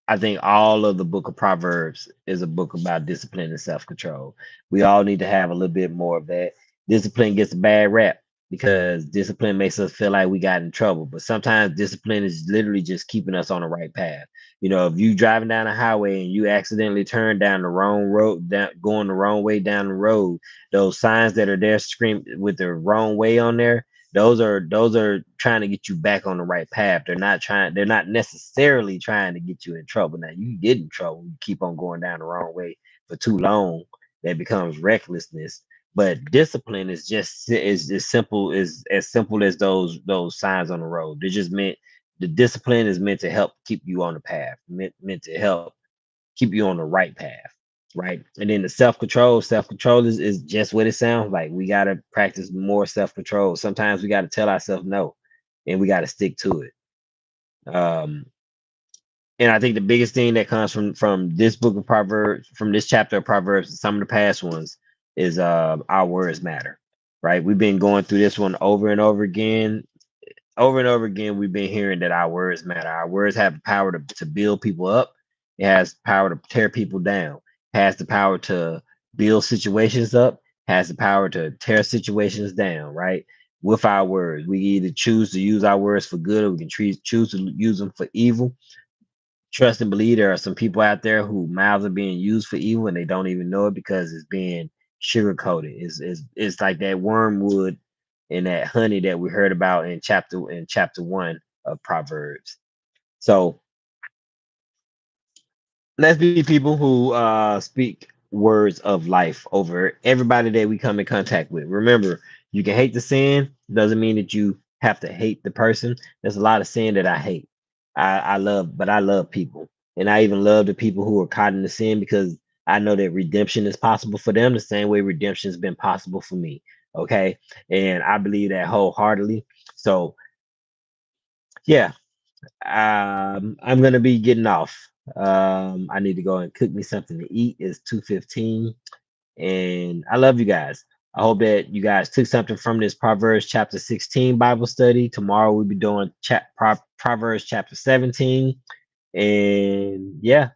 I think all of the book of Proverbs is a book about discipline and self-control. We all need to have a little bit more of that. Discipline gets a bad rap because discipline makes us feel like we got in trouble. But sometimes discipline is literally just keeping us on the right path. You know, if you driving down a highway and you accidentally turn down the wrong road, going the wrong way down the road, those signs that are there scream with the wrong way on there, those are trying to get you back on the right path. They're not necessarily trying to get you in trouble. Now you can get in trouble, you keep on going down the wrong way for too long. That becomes recklessness. But discipline is as simple as those signs on the road. They're just meant the discipline is meant to help keep you on the path, meant to help keep you on the right path, right? And then the self control is just what it sounds like. We got to practice more self control. Sometimes we got to tell ourselves no, and we got to stick to it. Um, and I think the biggest thing that comes from this book of Proverbs, from this chapter of Proverbs, and some of the past ones, is our words matter, right? We've been going through this one over and over again. Over and over again, we've been hearing that our words matter. Our words have the power to build people up. It has power to tear people down. It has the power to build situations up. Has the power to tear situations down. Right, with our words, we either choose to use our words for good, or we can choose to use them for evil. Trust and believe there are some people out there who mouths are being used for evil and they don't even know it because it's being sugar coated. It's like that wormwood and that honey that we heard about in chapter 1 of Proverbs. So let's be people who speak words of life over everybody that we come in contact with. Remember, you can hate the sin, doesn't mean that you have to hate the person. There's a lot of sin that I hate. I love people, and I even love the people who are caught in the sin because I know that redemption is possible for them the same way redemption has been possible for me. Okay, and I believe that wholeheartedly. So yeah, I'm gonna be getting off. I need to go and cook me something to eat. It's 2:15, and I love you guys. I hope that you guys took something from this Proverbs chapter 16 Bible study. Tomorrow we'll be doing Proverbs chapter 17, and yeah,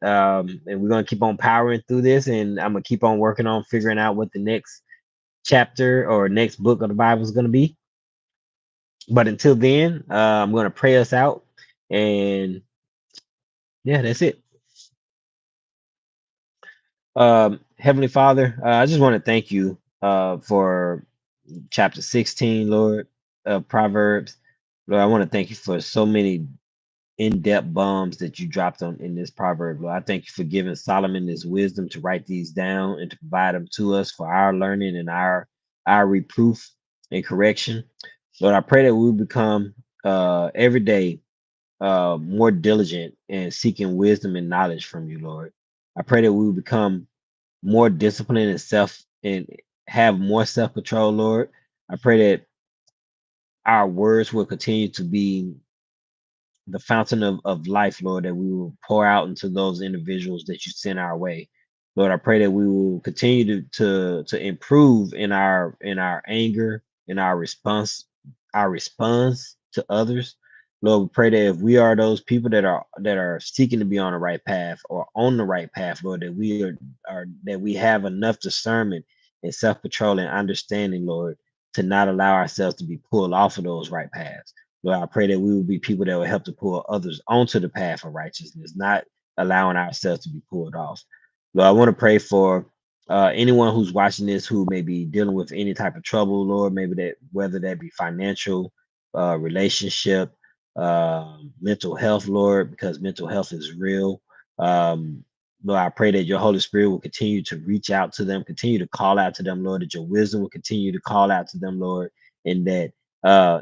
and we're gonna keep on powering through this, and I'm gonna keep on working on figuring out what the next chapter or next book of the Bible is gonna be. But until then, I'm gonna pray us out, and yeah, that's it. Heavenly Father, I just want to thank you for chapter 16, Lord, of Proverbs. Lord, I want to thank you for so many in-depth bombs that you dropped on in this proverb. Lord, I thank you for giving Solomon this wisdom to write these down and to provide them to us for our learning and our reproof and correction. Lord, I pray that we will become every day more diligent in seeking wisdom and knowledge from you, Lord. I pray that we will become more disciplined and have more self-control, Lord. I pray that our words will continue to be the fountain of life, Lord, that we will pour out into those individuals that you send our way. Lord, I pray that we will continue to improve in our anger, in our response to others. Lord, we pray that if we are those people that are seeking to be on the right path or on the right path, Lord, that are that we have enough discernment and self-control and understanding, Lord, to not allow ourselves to be pulled off of those right paths. Lord, I pray that we will be people that will help to pull others onto the path of righteousness, not allowing ourselves to be pulled off. Lord, I want to pray for anyone who's watching this who may be dealing with any type of trouble, Lord, maybe that whether that be financial, relationship, mental health, Lord, because mental health is real. Um, Lord, I pray that your Holy Spirit will continue to reach out to them, continue to call out to them, Lord, that your wisdom will continue to call out to them, Lord, and that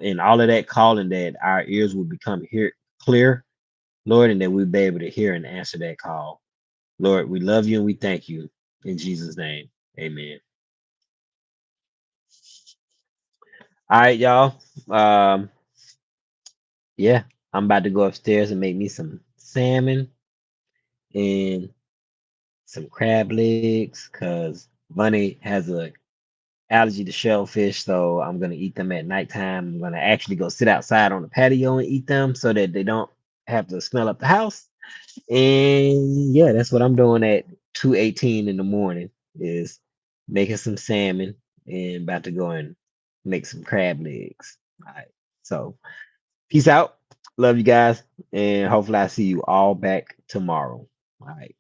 in all of that calling that our ears will become here clear, Lord, and that we'll be able to hear and answer that call. Lord, we love you and we thank you. In Jesus' name, amen. All right, y'all. Um, yeah, I'm about to go upstairs and make me some salmon and some crab legs because Bunny has a allergy to shellfish, so I'm gonna eat them at nighttime. I'm gonna actually go sit outside on the patio and eat them so that they don't have to smell up the house. And yeah, that's what I'm doing at 2:18 in the morning is making some salmon and about to go and make some crab legs. All right. So peace out. Love you guys. And hopefully I see you all back tomorrow. All right.